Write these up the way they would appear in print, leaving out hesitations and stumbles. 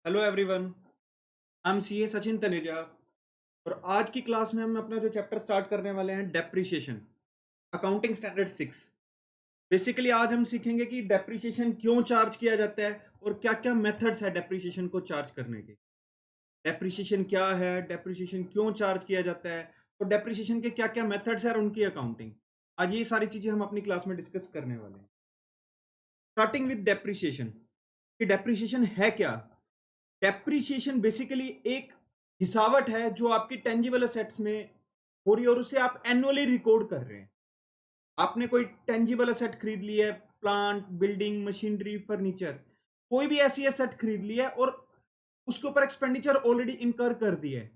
Hello everyone. I am CA Sachin Taneja और आज की क्लास में हम अपना जो चैप्टर स्टार्ट करने वाले हैं डेप्रिसिएशन, अकाउंटिंग स्टैंडर्ड 6। बेसिकली आज हम सीखेंगे कि डेप्रिसिएशन क्यों चार्ज किया जाता है और क्या क्या मेथड्स है डेप्रिसिएशन को चार्ज करने के। डेप्रिसिएशन क्या है, डेप्रिसिएशन क्यों चार्ज किया जाता है और डेप्रिसिएशन के क्या क्या मेथड्स है और उनकी अकाउंटिंग। आज ये सारी चीजें हम अपनी क्लास में डिस्कस करने वाले हैं। स्टार्टिंग विद डेप्रिसिएशन, कि डेप्रिसिएशन है क्या। डेप्रिसिएशन बेसिकली एक हिसावट है जो आपकी टेंजिबल असेट्स में हो रही है और उसे आप एनुअली रिकॉर्ड कर रहे हैं। आपने कोई टेंजिबल असेट खरीद ली है, प्लांट, बिल्डिंग, मशीनरी, फर्नीचर, कोई भी ऐसी असेट खरीद ली है और उसके ऊपर एक्सपेंडिचर ऑलरेडी इनकर कर दिया है।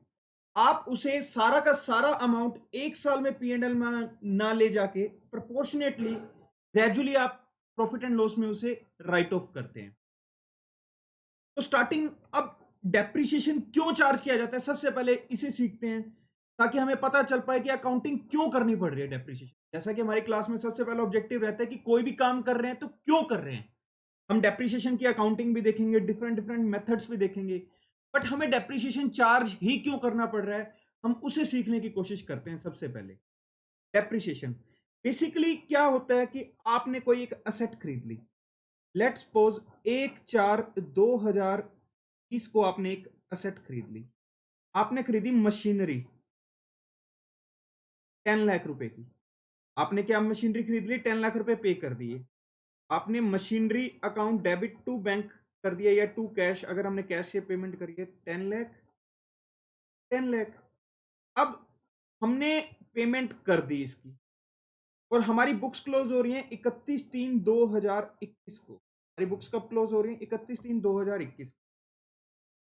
आप उसे सारा का सारा अमाउंट एक साल में पी एंड एल में ना ले जाके प्रोपोर्शनेटली ग्रेजुअली आप प्रॉफिट एंड लॉस में उसे राइट ऑफ करते हैं। तो स्टार्टिंग अब डेप्रिसिएशन क्यों चार्ज किया जाता है, सबसे पहले इसे सीखते हैं ताकि हमें पता चल पाए कि अकाउंटिंग क्यों करनी पड़ रही है डेप्रिसिएशन। जैसा कि हमारी क्लास में सबसे पहला ऑब्जेक्टिव रहता है कि कोई भी काम कर रहे हैं तो क्यों कर रहे हैं। हम डेप्रिसिएशन की अकाउंटिंग भी देखेंगे, डिफरेंट डिफरेंट मेथड्स भी देखेंगे, बट हमें डेप्रिसिएशन चार्ज ही क्यों करना पड़ रहा है हम उसे सीखने की कोशिश करते हैं। सबसे पहले डेप्रिसिएशन बेसिकली क्या होता है कि आपने कोई एक असेट खरीद ली। लेट्स सपोज 1/4/2020 को आपने एक असेट खरीद ली। आपने खरीदी मशीनरी 10 लाख रुपए की। आपने क्या मशीनरी खरीद ली, 10 लाख रुपए पे कर दिए। आपने machinery account debit to bank कर दिया या टू कैश, अगर हमने कैश से पेमेंट करी है 10 लाख 10 लाख। अब हमने पेमेंट कर दी इसकी और हमारी बुक्स क्लोज हो रही हैं 31/3/2021 को। हमारी बुक्स कब क्लोज हो रही हैं? 31/3/2021।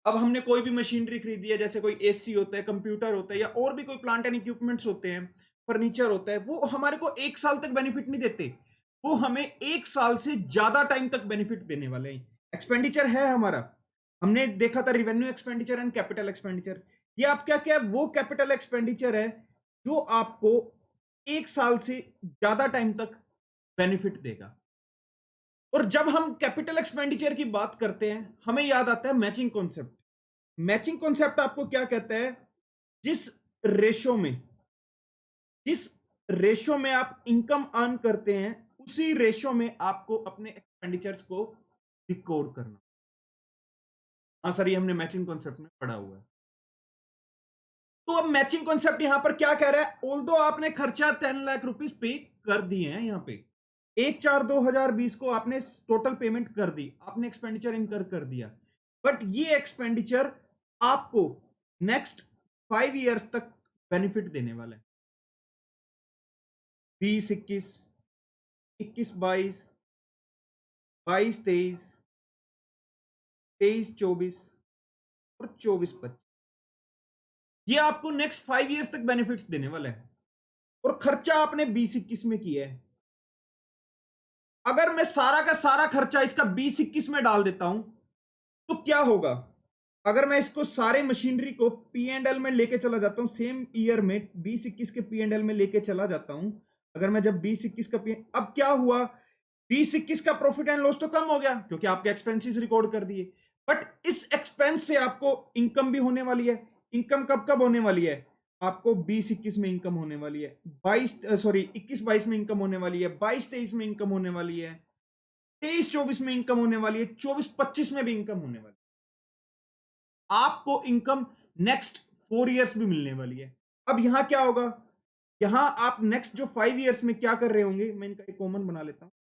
अब हमने कोई भी मशीनरी खरीदी है, जैसे कोई एसी होता है, कंप्यूटर होता है या और भी कोई प्लांट एंड इक्विपमेंट्स होते हैं, फर्नीचर होता है, वो हमारे को एक साल तक बेनिफिट नहीं देते। वो हमें एक साल से ज्यादा टाइम तक बेनिफिट देने वाले हैं। एक्सपेंडिचर है हमारा, हमने देखा था revenue expenditure and capital expenditure. ये आप क्या क्या वो कैपिटल एक्सपेंडिचर है जो आपको एक साल से ज्यादा टाइम तक बेनिफिट देगा। और जब हम कैपिटल एक्सपेंडिचर की बात करते हैं हमें याद आता है मैचिंग कॉन्सेप्ट। मैचिंग कॉन्सेप्ट आपको क्या कहता है? जिस रेशो में जिस रेशो में आप इनकम अर्न करते हैं उसी रेशो में आपको अपने एक्सपेंडिचर्स को रिकॉर्ड करना। हाँ सर, ये हमने मैचिंग कॉन्सेप्ट में पढ़ा हुआ है। तो अब मैचिंग कॉन्सेप्ट यहां पर क्या कह रहा है? ऑल्दो आपने खर्चा 10 लाख रुपीज पे कर दिए हैं, यहां पे 1/4/2020 को आपने टोटल पेमेंट कर दी, आपने एक्सपेंडिचर इनकर कर दिया, बट ये एक्सपेंडिचर आपको नेक्स्ट 5 ईयर्स तक बेनिफिट देने वाला है। 2021, 21-22, 22-23, 23-24 और 24-25, ये आपको नेक्स्ट 5 ईयर्स तक बेनिफिट्स देने वाला है। और खर्चा आपने 20-21 में किया है। अगर मैं सारा का सारा खर्चा इसका 20-21 में डाल देता हूं तो क्या होगा? अगर मैं इसको सारे मशीनरी को पी एंड एल में लेके चला जाता हूं, सेम ईयर में 20-21 के पी एंड एल में लेके चला जाता हूं, अगर मैं जब 20-21 का अब क्या हुआ, 20-21 का प्रॉफिट एंड लॉस तो कम हो गया क्योंकि आपके एक्सपेंसेस रिकॉर्ड कर दिए, बट इस एक्सपेंस से आपको इनकम भी होने वाली है। इनकम कब कब होने वाली है? आपको 20-21 में इनकम होने वाली है, 21-22 में इनकम होने वाली है, 22-23 में इनकम होने वाली है, 23-24 में इनकम होने वाली है, 24-25 में भी इनकम होने वाली है। आपको इनकम नेक्स्ट 4 ईयर्स भी मिलने वाली है। अब यहां क्या होगा? यहां आप नेक्स्ट जो 5 ईयर्स में क्या कर रहे होंगे, मैं इनका एक कॉमन बना लेता हूं।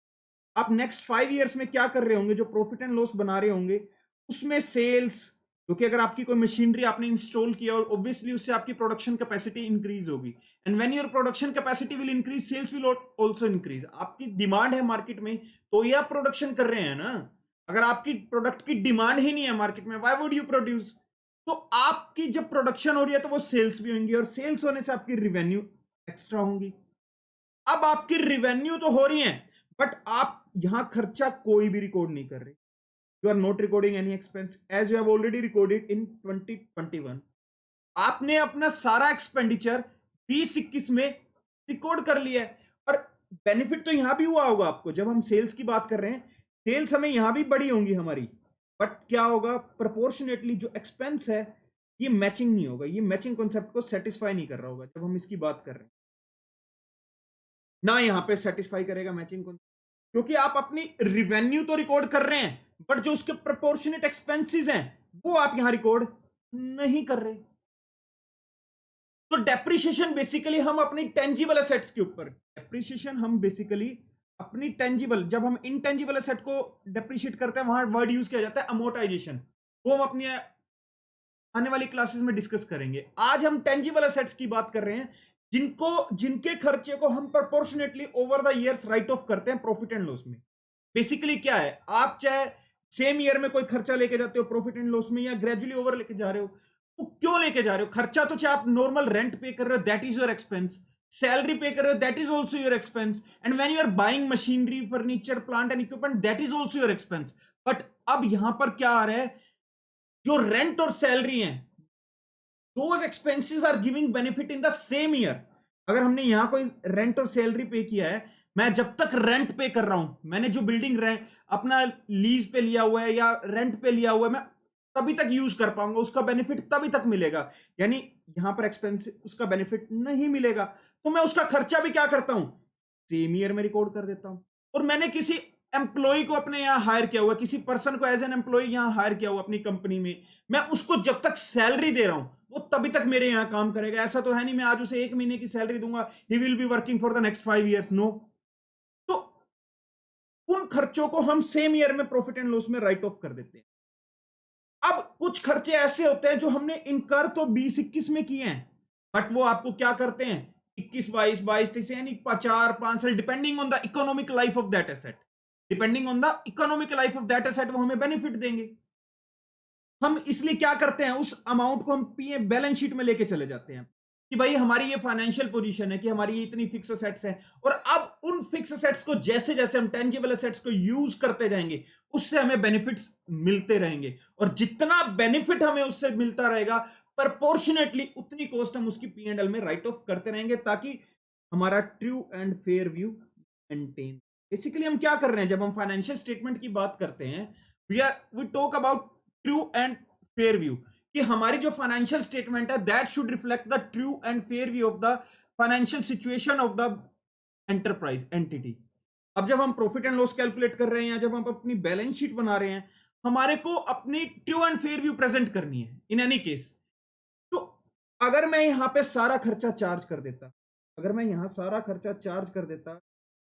आप नेक्स्ट 5 ईयर्स में क्या कर रहे होंगे, जो प्रॉफिट एंड लॉस बना रहे होंगे उसमें सेल्स, क्योंकि अगर आपकी कोई मशीनरी आपने इंस्टॉल किया और ऑब्वियसली उससे आपकी प्रोडक्शन कैपेसिटी इंक्रीज होगी, and when your production capacity will increase, sales will also increase. आपकी डिमांड है मार्केट में तो ये आप प्रोडक्शन कर रहे हैं ना। अगर आपकी प्रोडक्ट की डिमांड ही नहीं है मार्केट में, व्हाई वुड यू प्रोड्यूस? तो आपकी जब प्रोडक्शन हो रही है तो वो सेल्स भी होंगी और सेल्स होने से आपकी रिवेन्यू एक्स्ट्रा होंगी। अब आपकी रिवेन्यू तो हो रही है बट आप यहां खर्चा कोई भी रिकॉर्ड नहीं कर रहे। You are not recording any expense as you have already recorded in 2021। आपने अपना सारा एक्सपेंडिचर 20-21 में रिकॉर्ड कर लिया है और बेनिफिट तो यहां भी हुआ होगा आपको। जब हम सेल्स की बात कर रहे हैं, सेल्स हमें यहां भी बड़ी होंगी हमारी, बट क्या होगा, प्रोपोर्शनेटली जो एक्सपेंस है ये मैचिंग नहीं होगा, ये मैचिंग कॉन्सेप्ट को सेटिस्फाई नहीं कर रहा होगा जब हम इसकी बात कर रहे हैं, ना यहां पे सेटिस्फाई करेगा मैचिंग कॉन्सेप्ट, क्योंकि आप अपनी रिवेन्यू तो रिकॉर्ड कर रहे हैं बट जो उसके प्रोपोर्शनेट एक्सपेंसेस हैं वो आप यहां रिकॉर्ड नहीं कर रहे। तो डेप्रिसिएशन बेसिकली हम अपनी टेंजिबल एसेट्स के ऊपर, डेप्रिसिएशन हम बेसिकली अपनी टेंजिबल, जब हम इनटेंजिबल एसेट को डेप्रिशिएट करते हैं वहां वर्ड यूज किया जाता है अमोर्टाइजेशन, वो हम अपनी आने वाली क्लासेस में डिस्कस करेंगे। आज हम टेंजिबल एसेट्स की बात कर रहे हैं जिनको, जिनके खर्चे को हम proportionately over the years right of करते हैं प्रॉफिट एंड लॉस में। बेसिकली क्या है, आप चाहे सेम ईयर में कोई खर्चा लेके जाते हो प्रॉफिट एंड लॉस में या ग्रेजुअली ओवर लेके जा रहे हो, तो क्यों लेके जा रहे हो खर्चा, तो चाहे आप नॉर्मल रेंट पे कर रहे हो that is your expense, salary pay कर रहे हो that is also your expense, and when you are buying machinery furniture plant and equipment that is also your expense. But अब यहां पर क्या आ रहा है, जो रेंट और सैलरी है those expenses are giving benefit in the same year. अगर हमने यहां कोई रेंट और सैलरी पे किया है, मैं जब तक रेंट पे कर रहा हूं, मैंने जो बिल्डिंग रेंट अपना लीज पे लिया हुआ है या रेंट पे लिया हुआ है, मैं तभी तक यूज कर पाऊंगा, उसका बेनिफिट तभी तक मिलेगा। यानी यहां पर एक्सपेंस उसका बेनिफिट नहीं मिलेगा, तो मैं उसका खर्चा भी क्या करता हूं, सेम ईयर में रिकॉर्ड कर देता हूं। और मैंने किसी एम्प्लॉय को अपने यहां हायर किया हुआ, किसी पर्सन को एज एन एम्प्लॉय यहां हायर किया हुआ अपनी कंपनी में, मैं उसको जब तक सैलरी दे रहा हूं वो तभी तक मेरे यहां काम करेगा। ऐसा तो है नहीं मैं आज उसे 1 महीने की सैलरी दूंगा, he will be working for the next 5 years, no. तो उन खर्चों को हम सेम ईयर में प्रॉफिट एंड लॉस में राइट ऑफ कर देते हैं। अब कुछ खर्चे ऐसे होते हैं जो हमने इनकर तो 20-21 में किए हैं, बट वो आपको क्या करते हैं 21-22, 22-23, यानी 4-5 साल, depending on the economic life of that asset, depending on the economic life of that asset वो हमें बेनिफिट देंगे। हम इसलिए क्या करते हैं, उस अमाउंट को हम पीए बैलेंस शीट में लेके चले जाते हैं कि भाई हमारी ये फाइनेंशियल पोजीशन है कि हमारी ये इतनी फिक्स असेट्स हैं, और अब उन फिक्स असेट्स को जैसे जैसे हम टेंजिबल असेट्स को यूज करते जाएंगे उससे हमें बेनिफिट्स मिलते रहेंगे, और जितना बेनिफिट हमें उससे मिलता रहेगा प्रपोर्शनेटली उतनी कॉस्ट हम उसकी पी एंड एल में राइट ऑफ करते रहेंगे, ताकि हमारा true and fair view maintain. Basically हम क्या कर रहे हैं जब हम फाइनेंशियल स्टेटमेंट की बात करते हैं, we talk about true and fair view, कि हमारी जो फाइनेंशियल स्टेटमेंट है that should reflect the true and fair view of the financial situation of the enterprise entity. अब जब हम प्रॉफिट एंड लॉस कैलकुलेट कर रहे हैं या जब हम अपनी बैलेंस शीट बना रहे हैं, हमारे को अपनी true and fair view present करनी है इन एनी केस। तो अगर मैं यहां पे सारा खर्चा चार्ज कर देता, अगर मैं यहां सारा खर्चा चार्ज कर देता,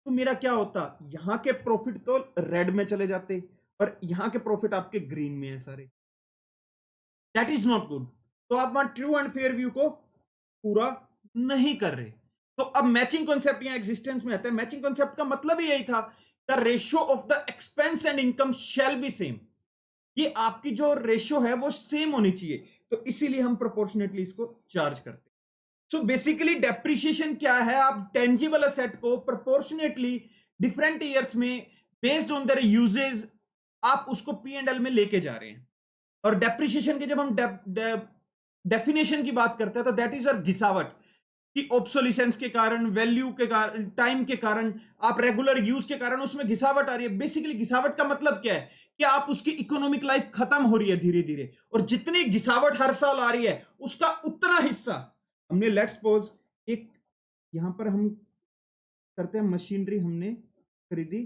तो मेरा क्या होता, यहां के प्रॉफिट तो रेड में चले जाते और यहां के प्रॉफिट आपके ग्रीन में है सारे, दैट इज नॉट गुड। तो आप वहां ट्रू एंड फेयर व्यू को पूरा नहीं कर रहे। तो अब मैचिंग कॉन्सेप्ट यहां एग्जिस्टेंस में आता है। मैचिंग कॉन्सेप्ट का मतलब ही यही था, the ratio of the expense and income shall be same, ये आपकी जो रेशियो है वो सेम होनी चाहिए, तो इसीलिए हम प्रोपोर्शनेटली इसको चार्ज करते हैं। सो बेसिकली डेप्रिसिएशन क्या है, आप टेंजिबल असेट को प्रोपोर्शनेटली डिफरेंट ईयर्स में बेस्ड ऑन देयर यूजेज आप उसको पी एंड एल में लेके जा रहे हैं। और डेप्रिसिएशन के जब हम डेफिनेशन की बात करते हैं तो दैट इज योर घिसावट, कि ऑब्सोलिसेंस के कारण, वैल्यू के कारण, टाइम के कारण, आप रेगुलर यूज के कारण उसमें घिसावट आ रही है। बेसिकली घिसावट का मतलब क्या है, कि आप उसकी इकोनॉमिक लाइफ खत्म हो रही है धीरे धीरे, और जितनी घिसावट हर साल आ रही है उसका उतना हिस्सा हमने, लेट्स सपोज एक यहां पर हम करते हैं, मशीनरी हमने खरीदी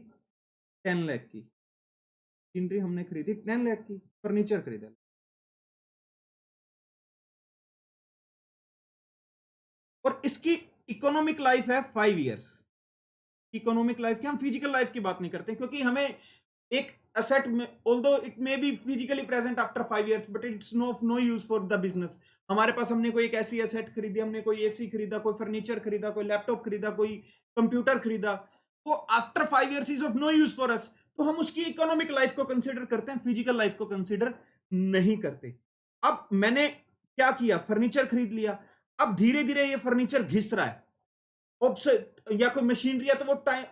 10 लाख की, मशीनरी हमने खरीदी 10 लाख की, फर्नीचर खरीदा, और इसकी इकोनॉमिक लाइफ है 5 years। इकोनॉमिक लाइफ की, हम फिजिकल लाइफ की बात नहीं करते क्योंकि हमें एक असेट में, although it may be physically present after 5 years but it's no of no use for the business. हमारे पास हमने कोई एक ऐसी एसेट खरीदी, हमने कोई एसी खरीदा, कोई फर्नीचर खरीदा, कोई लैपटॉप खरीदा, कोई कंप्यूटर खरीदा, तो after 5 years is of no use for us, तो हम उसकी इकोनॉमिक लाइफ को कंसिडर करते हैं, फिजिकल लाइफ को कंसिडर नहीं करते। अब मैंने क्या किया, फर्नीचर खरीद लिया, अब धीरे धीरे ये फर्नीचर घिस रहा है, या कोई मशीनरी है तो वो time,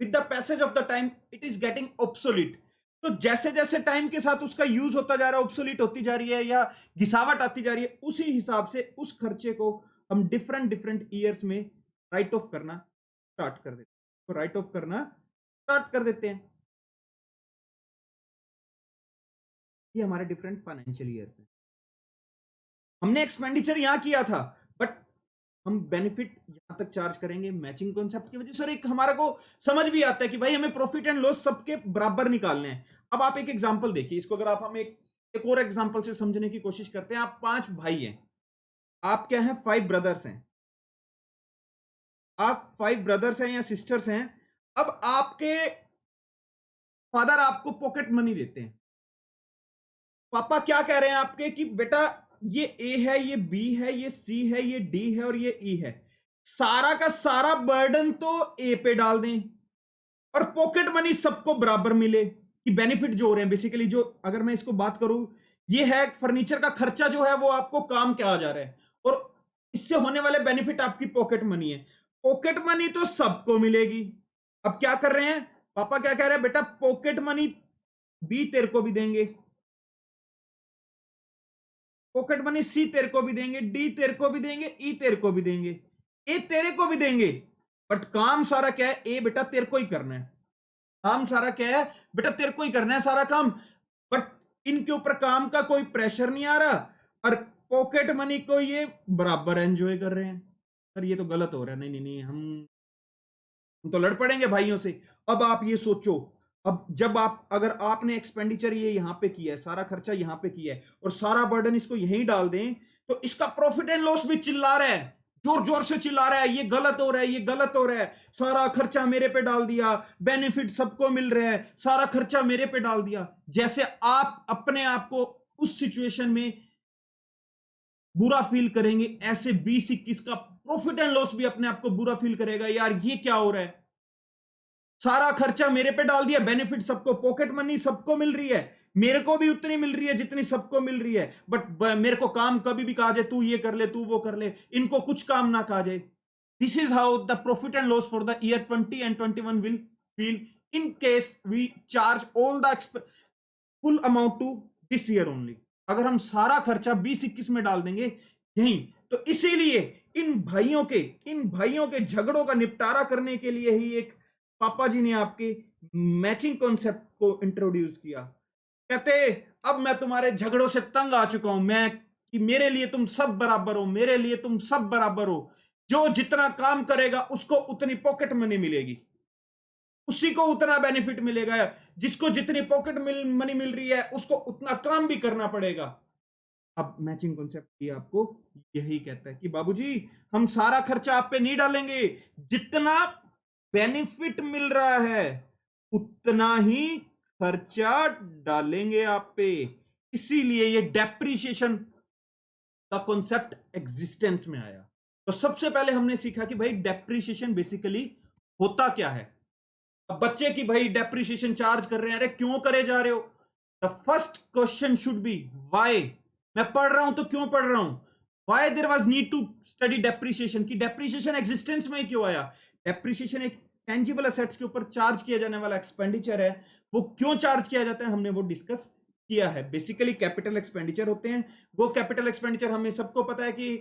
with the passage of the time it is getting obsolete. तो जैसे जैसे टाइम के साथ उसका यूज होता जा रहा है, ऑब्सोलीट होती जा रही है या घिसावट आती जा रही है, उसी हिसाब से उस खर्चे को हम डिफरेंट डिफरेंट ईयर्स में राइट ऑफ करना स्टार्ट कर देते हैं, तो राइट ऑफ करना स्टार्ट कर देते हैं। ये हमारे डिफरेंट फाइनेंशियल ईयर्स हैं। हमने एक्सपेंडिचर यहां किया था, बट हम बेनिफिट यहां तक चार्ज करेंगे मैचिंग कॉन्सेप्ट की वजह से। और एक हमारा को समझ भी आता है कि भाई हमें प्रॉफिट एंड लॉस सबके बराबर निकालने हैं। अब आप एक एग्जांपल देखिए इसको, अगर आप हम एक और एग्जांपल से समझने की कोशिश करते हैं। आप 5 भाई हैं, आप क्या हैं, 5 ब्रदर्स हैं। आप 5 ब्रदर्स हैं या सिस्टर्स हैं। अब आपके फादर आपको पॉकेट मनी देते हैं। पापा क्या कह रहे हैं आपके कि बेटा ये ए है, ये बी है, ये सी है, ये डी है और ये ई है। सारा का सारा बर्डन तो ए पे डाल दें और पॉकेट मनी सबको बराबर मिले। कि बेनिफिट जो हो रहे हैं बेसिकली, जो अगर मैं इसको बात करूं, ये है फर्नीचर का खर्चा जो है वो आपको काम क्या आ जा रहा है, और इससे होने वाले बेनिफिट आपकी पॉकेट मनी है। पॉकेट मनी तो सबको मिलेगी। अब क्या कर रहे हैं पापा, क्या कह रहे हैं, बेटा पॉकेट मनी बी तेरे को भी देंगे, पॉकेट मनी सी तेरे को भी देंगे, डी तेरे को भी देंगे, ई तेरे को भी देंगे, ए तेरे को भी देंगे। बट काम सारा क्या है, ए बेटा तेरे को ही करना है। काम सारा क्या है बेटा, तेरे को ही करना है सारा काम। बट इनके ऊपर काम का कोई प्रेशर नहीं आ रहा, और पॉकेट मनी को ये बराबर एंजॉय कर रहे हैं। सर ये तो गलत हो रहा है। नहीं नहीं नहीं, हम तो लड़ पड़ेंगे भाइयों से। अब आप ये सोचो, अब जब आप, अगर आपने एक्सपेंडिचर ये यहां पे किया है, सारा खर्चा यहां पे किया है, और सारा बर्डन इसको यहीं डाल दें, तो इसका प्रॉफिट एंड लॉस भी चिल्ला रहा है, जोर जोर से चिल्ला रहा है, ये गलत हो रहा है, ये गलत हो रहा है, सारा खर्चा मेरे पे डाल दिया, बेनिफिट सबको मिल रहा है, सारा खर्चा मेरे पे डाल दिया। जैसे आप अपने आप को उस सिचुएशन में बुरा फील करेंगे, ऐसे 20-21 का प्रॉफिट एंड लॉस भी अपने आप को बुरा फील करेगा, यार ये क्या हो रहा है, सारा खर्चा मेरे पे डाल दिया, बेनिफिट सबको, पॉकेट मनी सबको मिल रही है, मेरे को भी उतनी मिल रही है जितनी सबको मिल रही है। बट मेरे को काम कभी भी कहा जाए, तू ये कर ले, तू वो कर ले, इनको कुछ काम ना कहा जाए। This is how the profit and loss for the year 20 and 21 will feel in case we charge all the full amount to this year only. अगर हम सारा खर्चा 20-21 में डाल देंगे यहीं, तो इसीलिए इन भाइयों के झगड़ों का निपटारा करने के लिए ही एक पापा जी ने आपके मैचिंग कॉन्सेप्ट को इंट्रोड्यूस किया। कहते अब मैं तुम्हारे झगड़ों से तंग आ चुका हूं, मैं कि मेरे लिए तुम सब बराबर हो, मेरे लिए तुम सब बराबर हो। जो जितना काम करेगा उसको उतनी पॉकेट मनी मिलेगी, उसी को उतना बेनिफिट मिलेगा। जिसको जितनी पॉकेट मनी मिल रही है उसको उतना काम भी करना पड़ेगा। अब मैचिंग कॉन्सेप्ट ये आपको यही कहता है कि बाबूजी हम सारा खर्चा आप पे नहीं डालेंगे, जितना बेनिफिट मिल रहा है उतना ही खर्चा डालेंगे आप पे। इसीलिए ये डेप्रिसिएशन का कॉन्सेप्ट एग्जिस्टेंस में आया। तो सबसे पहले हमने सीखा कि भाई डेप्रिसिएशन बेसिकली होता क्या है। अब बच्चे की भाई डेप्रिसिएशन चार्ज कर रहे हैं, अरे क्यों करे जा रहे हो। The first question should be why. मैं पढ़ रहा हूं तो क्यों पढ़ रहा हूं, why there was need to study depreciation, की डेप्रिसिएशन एग्जिस्टेंस में ही क्यों आया। डेप्रिसिएशन एक टेंजिबल एसेट्स के ऊपर चार्ज किया जाने वाला एक्सपेंडिचर है, वो क्यों चार्ज किया जाता है हमने वो डिस्कस किया है। बेसिकली कैपिटल एक्सपेंडिचर होते हैं, वो कैपिटल एक्सपेंडिचर हमें सबको पता है कि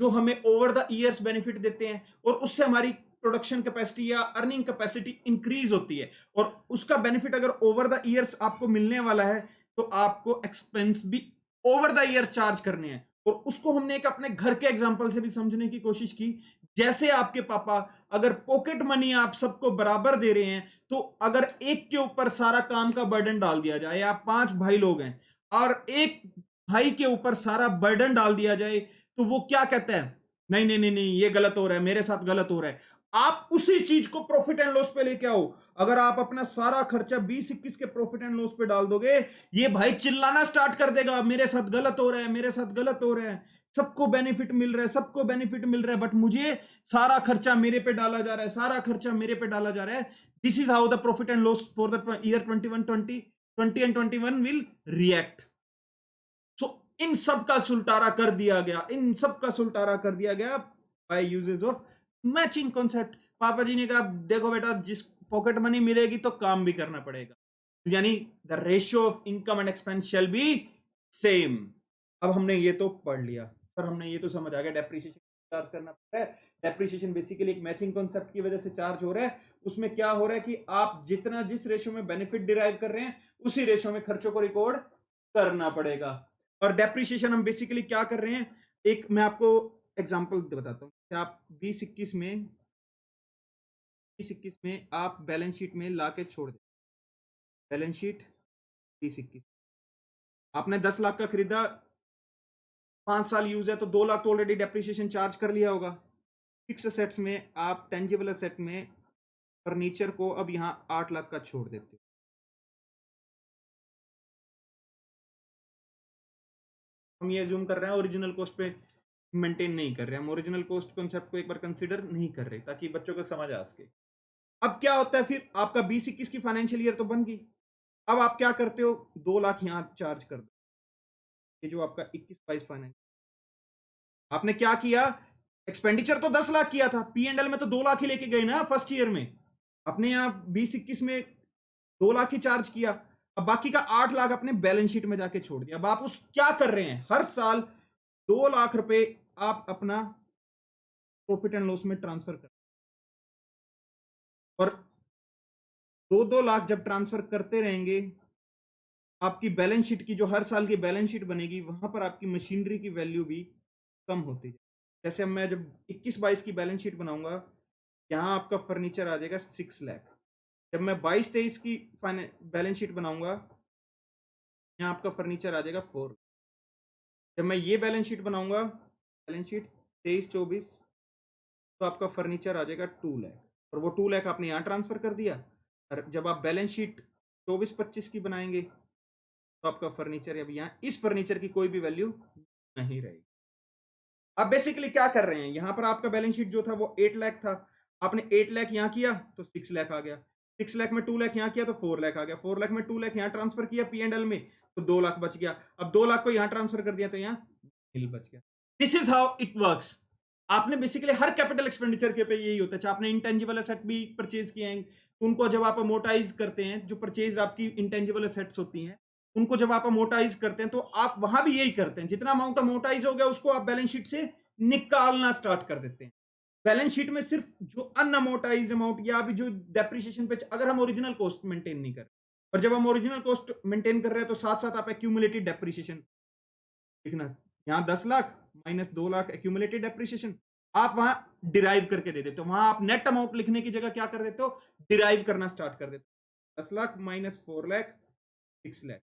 जो हमें ओवर द ईयर्स बेनिफिट देते हैं, और उससे हमारी प्रोडक्शन कैपेसिटी या अर्निंग कैपेसिटी इंक्रीज होती है, और उसका बेनिफिट अगर ओवर द ईयर्स आपको मिलने वाला है तो आपको एक्सपेंस भी ओवर द ईयर चार्ज करने हैं। और उसको हमने एक अपने घर के एग्जांपल से भी समझने की कोशिश की। जैसे आपके पापा अगर पॉकेट मनी आप सबको बराबर दे रहे हैं, तो अगर एक के ऊपर सारा काम का बर्डन डाल दिया जाए, या 5 भाई लोग हैं और एक भाई के ऊपर सारा बर्डन डाल दिया जाए, तो वो क्या कहता है, नहीं नहीं नहीं नहीं ये गलत हो रहा है, मेरे साथ गलत हो रहा है। आप उसी चीज को प्रॉफिट एंड लॉस पे लेके आओ। अगर आप अपना सारा खर्चा 20-21 के प्रॉफिट एंड लॉस पे डाल दोगे, ये भाई चिल्लाना स्टार्ट कर देगा, मेरे साथ गलत हो रहा है, मेरे साथ गलत हो रहा है, सबको बेनिफिट मिल रहा है, सबको बेनिफिट मिल रहा है, बट मुझे सारा खर्चा मेरे पे डाला जा रहा है, सारा खर्चा मेरे पे डाला जा रहा है। This is how the profit and loss for the year 20 and 21 will react. So इन सब का सुलटारा कर दिया गया, इन सब का सुलटारा कर दिया गया by uses of matching concept. पापा जी ने कहा देखो बेटा, जिस पॉकेट मनी मिलेगी तो काम भी करना पड़ेगा, यानी the ratio of income and expense shall be same. अब हमने ये तो पढ़ लिया सर, हमने ये तो समझ आ गया डेप्रिसिएशन चार्ज करना पड़ रहा है। डेप्रिसिएशन बेसिकली एक मैचिंग कॉन्सेप्ट की वजह से चार्ज हो रहा है। उसमें क्या हो रहा है कि आप जितना जिस रेशियो में बेनिफिट डिराइव कर रहे हैं उसी रेशियो में खर्चों को रिकॉर्ड करना पड़ेगा। और डेप्रिसिएशन हम बेसिकली क्या कर रहे हैं, एक मैं आपको एग्जांपल बताता हूँ। आप 2021 में 2021 में आप बैलेंस शीट में लाके छोड़ दें, बैलेंस शीट 2021 आपने 10 लाख का खरीदा, 5 साल यूज है तो 2 लाख तो ऑलरेडी डेप्रिसिएशन चार्ज कर लिया होगा। फिक्स असेट्स में आप टेंजिबल असेट में फर्नीचर को अब यहां 8 लाख का छोड़ देते हो। हम ये जूम कर रहे हैं ओरिजिनल कॉस्ट पे मेंटेन नहीं कर रहे हैं, हम ओरिजिनल कॉस्ट कॉन्सेप्ट को एक बार कंसीडर नहीं कर रहे ताकि बच्चों को समझ आ सके। अब क्या होता है फिर, आपका 2021 की फाइनेंशियल ईयर तो बन गई। अब आप क्या करते हो, 2 लाख यहां चार्ज कर दो। ये जो आपका 21-22 फाइनेंस, आपने क्या किया, एक्सपेंडिचर तो 10 लाख किया था, पी एंड एल में तो 2 लाख ही लेके गए ना फर्स्ट ईयर में। आपने यहां 2021 में 2 लाख ही चार्ज किया, अब बाकी का 8 लाख अपने बैलेंस शीट में जाके छोड़ दिया। अब आप उस क्या कर रहे हैं, हर साल 2 लाख रुपए आप अपना प्रॉफिट एंड लॉस में ट्रांसफर कर, और 2-2 लाख जब ट्रांसफर करते रहेंगे, आपकी बैलेंस शीट की जो हर साल की बैलेंस शीट बनेगी, वहां पर आपकी मशीनरी की वैल्यू भी कम होती है। जैसे मैं जब 21-22 की बैलेंस शीट बनाऊंगा, यहाँ आपका फर्नीचर आ जाएगा 6 लाख। जब मैं 22-23 की बैलेंस शीट बनाऊंगा, यहाँ आपका फर्नीचर आ जाएगा 4। जब मैं ये बैलेंस शीट बनाऊंगा, बैलेंस शीट 23-24, तो आपका फर्नीचर आ जाएगा 2 लाख, और वो 2 लाख आपने यहाँ ट्रांसफर कर दिया। और जब आप बैलेंस शीट 24-25 की बनाएंगे, तो आपका फर्नीचर अब यहाँ इस फर्नीचर की कोई भी वैल्यू नहीं रहेगी। आप बेसिकली क्या कर रहे हैं, यहां पर आपका बैलेंस शीट जो था वो 8 लाख था, आपने 8 लाख यहां किया तो 6 लाख आ गया, 6 लाख में 2 लाख यहां किया तो 4 लाख आ गया, 4 लाख में 2 लाख यहां ट्रांसफर किया पी एंड एल में तो 2 लाख बच गया। अब 2 लाख को यहां ट्रांसफर कर दिया तो यहां बिल बच गया। This is how it works. आपने बेसिकली हर कैपिटल एक्सपेंडिचर के पे यही होता है, चाहे आपने इंटेंजिबल एसेट भी परचेज किए हैं, तो उनको जब आप अमोर्टाइज करते हैं, जो परचेज आपकी इंटेंजिबल एसेट्स होती हैं, उनको जब आप अमोर्टाइज करते हैं तो आप वहां भी यही करते हैं, जितना अमाउंट अमोर्टाइज हो गया उसको आप बैलेंस शीट से निकालना स्टार्ट कर देते हैं। बैलेंस शीट में सिर्फ जो अनअमोर्टाइज अमाउंट या भी जो डेप्रिसिएशन पे, अगर हम ओरिजिनल कॉस्ट मेंटेन नहीं कर रहे, और जब हम ओरिजिनल कॉस्ट मेंटेन कर रहे हैं तो साथ साथ आप एक्यूमुलेटेड डेप्रिसिएशन लिखना, यहां 10 lakh minus 2 lakh accumulated depreciation आप वहां डिराइव करके दे देते हो। वहां आप नेट अमाउंट लिखने की जगह क्या कर देते हो, डिराइव करना स्टार्ट कर देते हो। 10 लाख माइनस 4 लाख 6 लाख,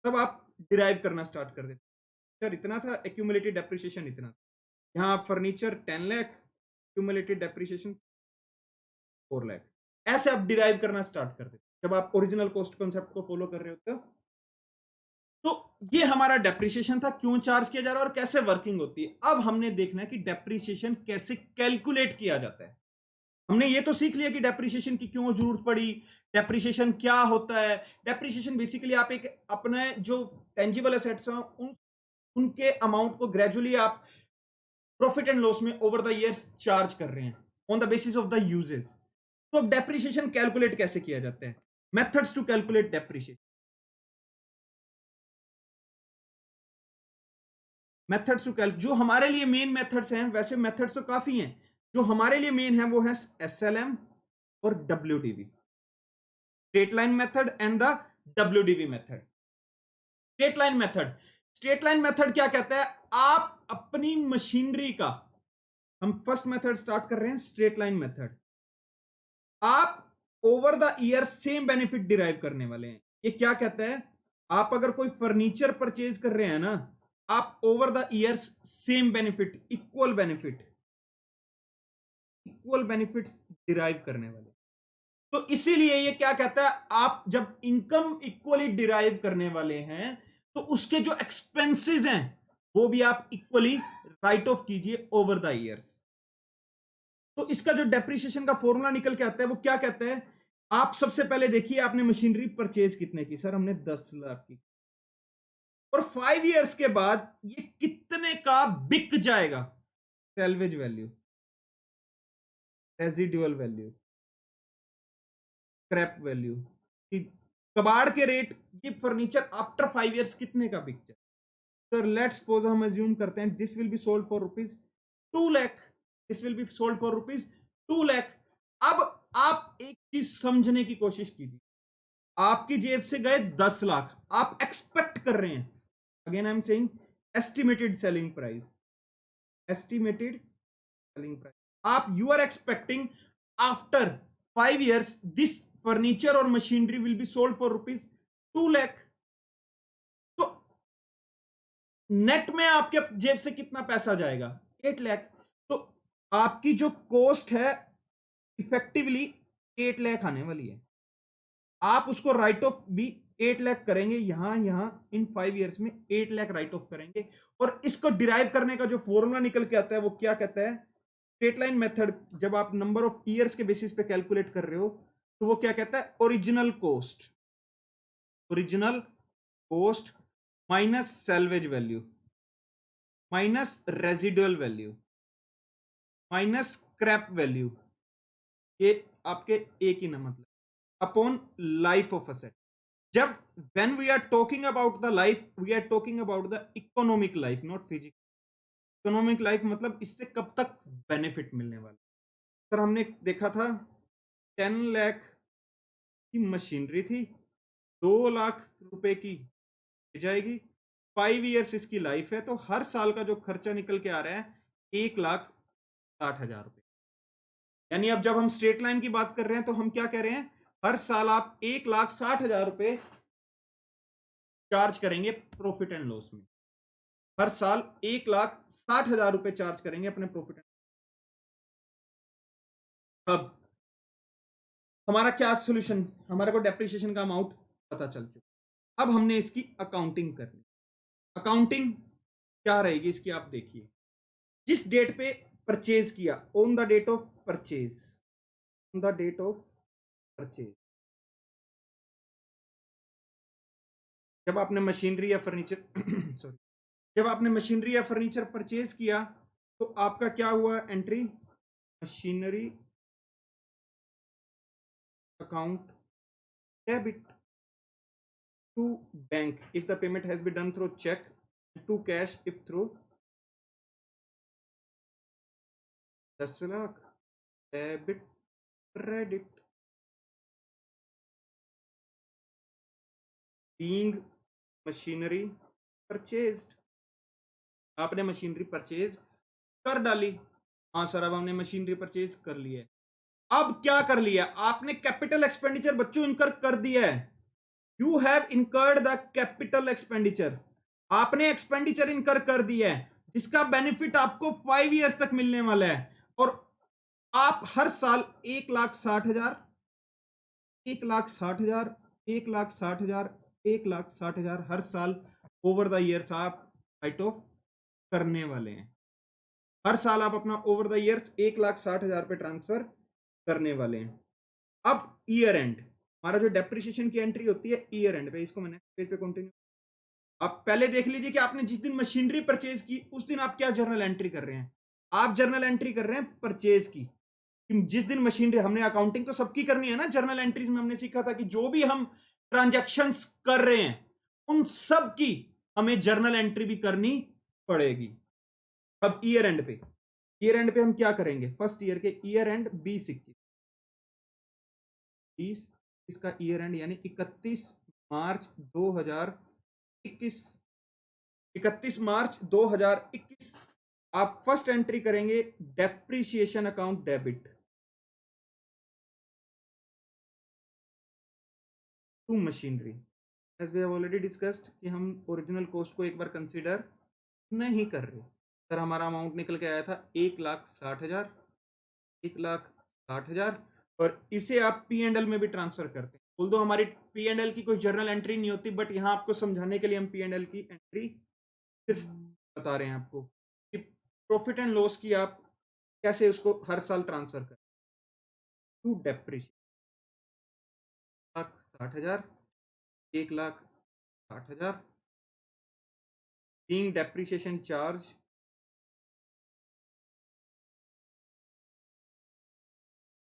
तब आप डिराइव करना स्टार्ट कर देते हो। सर इतना था, एक्यूमुलेटेड डेप्रिसिएशन इतना था। यहाँ आप furniture 10 lakh, accumulated depreciation 4 lakh, ऐसे आप डिराइव करना स्टार्ट कर देते जब आप ओरिजिनल कॉस्ट कॉन्सेप्ट को फॉलो कर रहे होते हो। तो ये हमारा डेप्रिसिएशन था, क्यों चार्ज किया जा रहा है और कैसे वर्किंग होती है। अब हमने देखना है कि डेप्रिसिएशन कैसे कैलकुलेट किया जाता है। हमने ये तो सीख लिया कि डेप्रिसिएशन की क्यों जरूरत पड़ी, डेप्रिसिएशन क्या होता है। डेप्रिसिएशन बेसिकली आप एक अपने जो टेंजिबल एसेट्स हैं उनके अमाउंट को ग्रेजुअली आप प्रॉफिट एंड लॉस में ओवर द ईयर्स चार्ज कर रहे हैं on the basis of the uses. तो अब डेप्रिसिएशन कैलकुलेट कैसे किया जाता है, methods to calculate depreciation. Methods to calculate, जो हमारे लिए मेन मेथड्स हैं, वैसे मेथड्स तो काफी हैं, जो हमारे लिए मेन है वो है एसएलएम और WDV, straight line method and the WDV method. Straight line method, straight line method क्या कहता है, आप अपनी मशीनरी का, हम फर्स्ट मेथड स्टार्ट कर रहे हैं स्ट्रेट लाइन मेथड, आप over the year same benefit derive करने वाले हैं। ये क्या कहता है, आप अगर कोई फर्नीचर परचेज कर रहे हैं ना, आप over the years same benefit, equal benefits derive करने वाले। तो इसीलिए ये क्या कहता है, आप जब इनकम इक्वली डिराइव करने वाले हैं तो उसके जो एक्सपेंसेस हैं वो भी आप इक्वली राइट ऑफ कीजिए ओवर द ईयर्स। तो इसका जो डेप्रिसिएशन का फॉर्मूला निकल के आता है वो क्या कहता है, आप सबसे पहले देखिए आपने मशीनरी परचेज कितने की, सर हमने 10 लाख की, और 5 इयर्स के बाद ये कितने का बिक जाएगा, salvage value, residual value, scrap value, कबाड़ के रेट, ये फर्नीचर आफ्टर 5 इयर्स कितने का बिक जाए। सर लेट्स सपोज हम अज्यूम करते हैं this will be sold for rupees 2 lakh, this will be sold for rupees 2 lakh. अब आप एक चीज समझने की कोशिश कीजिए, आपकी जेब से गए 10 लाख, आप एक्सपेक्ट कर रहे हैं, again I am saying estimated selling price, estimated selling price, आप you are expecting after 5 years this furniture और machinery will be sold for ₹2 lakh. तो नेट में आपके जेब से कितना पैसा जाएगा? 8 लाख। तो आपकी जो कॉस्ट है इफेक्टिवली 8 लाख आने वाली है। आप उसको राइट ऑफ भी 8 लाख करेंगे, यहां इन 5 years में 8 लाख राइट ऑफ करेंगे। और इसको डिराइव करने का जो फॉर्मूला निकल के आता है वो क्या कहता है? स्ट्रेट लाइन मेथड, जब आप नंबर ऑफ ईयर्स के बेसिस पे कैलकुलेट कर रहे हो तो वो क्या कहता है? Original cost, original cost minus salvage value minus residual value minus scrap value, ये आपके एक ही ना मतलब अपॉन लाइफ ऑफ असेट। जब when we are talking about the life, we are talking about the economic life, not physical। Economic life मतलब इससे कब तक बेनिफिट मिलने वाला। सर हमने देखा था 10 लाख की मशीनरी थी, 2 लाख रुपए की जाएगी, 5 years इसकी लाइफ है, तो हर साल का जो खर्चा निकल के आ रहा है 1,60,000 रुपए। यानी अब जब हम स्ट्रेट लाइन की बात कर रहे हैं तो हम क्या कह रहे हैं? हर साल आप 1,60,000 रुपए चार्ज करेंगे प्रॉफिट एंड लॉस में, हर साल 1,60,000 रुपए चार्ज करेंगे अपने प्रॉफिट। अब हमारा क्या सोल्यूशन? हमारे को डेप्रिसिएशन का अमाउंट पता चल चुका, अब हमने इसकी अकाउंटिंग करनी। अकाउंटिंग क्या रहेगी इसकी? आप देखिए, जिस डेट पे परचेज किया, on the date of purchase, on the date of purchase, जब आपने मशीनरी या फर्नीचर सॉरी, जब आपने मशीनरी या फर्नीचर परचेज किया तो आपका क्या हुआ entry? Machinery account debit to bank if the payment has been done through check, to cash if through 10 lakh debit credit. Being machinery purchased, आपने मशीनरी परचेज कर डाली। हाँ सर अब हमने मशीनरी परचेज कर लिया है। अब क्या कर लिया आपने? कैपिटल एक्सपेंडिचर बच्चों इनकर कर दिया है। You have incurred the capital expenditure, आपने एक्सपेंडिचर इनकर कर दिया है जिसका बेनिफिट आपको 5 years तक मिलने वाला है। और आप हर साल 1,60,000, 1,60,000, 1,60,000, 1,60,000 हर साल ओवर द ईयर्स आप राइट ऑफ करने वाले हैं। हर साल आप अपना ओवर द ईयर्स 1,60,000 पे ट्रांसफर करने वाले हैं। अब ईयर एंड, हमारा जो डेप्रिसिएशन की एंट्री होती है ईयर एंड पे, इसको मैंने पेज पे कंटिन्यू। आप पहले देख लीजिए कि आपने जिस दिन मशीनरी परचेज की उस दिन आप क्या जर्नल एंट्री कर रहे हैं? आप जर्नल एंट्री कर रहे हैं परचेज की। जिस दिन मशीनरी, हमने अकाउंटिंग तो सबकी करनी है ना, जर्नल एंट्रीज में हमने सीखा था कि जो भी हम ट्रांजैक्शंस कर रहे हैं उन सब की हमें जर्नल एंट्री भी करनी पड़ेगी। अब ईयर एंड पे, ईयर एंड पे हम क्या करेंगे? फर्स्ट ईयर के ईयर एंड 2021 इसका ईयर एंड यानी 31 मार्च 2021, 31 मार्च 2021 आप फर्स्ट एंट्री करेंगे depreciation account debit to machinery. As we have already discussed कि हम ओरिजिनल कॉस्ट को एक बार कंसीडर नहीं कर रहे। सर हमारा अमाउंट निकल के आया था 1,60,000, 1,60,000, और इसे आप पी एंड एल में भी ट्रांसफर करते हैं। बोल दो हमारी पी एंड एल की कोई जर्नल एंट्री नहीं होती, बट यहाँ आपको समझाने के लिए हम पी एंड एल की एंट्री सिर्फ बता रहे हैं आपको कि प्रॉफिट एंड लॉस की आप कैसे उसको हर साल ट्रांसफर करें to depreciate. 1,60,000, 1,60,000 being depreciation charge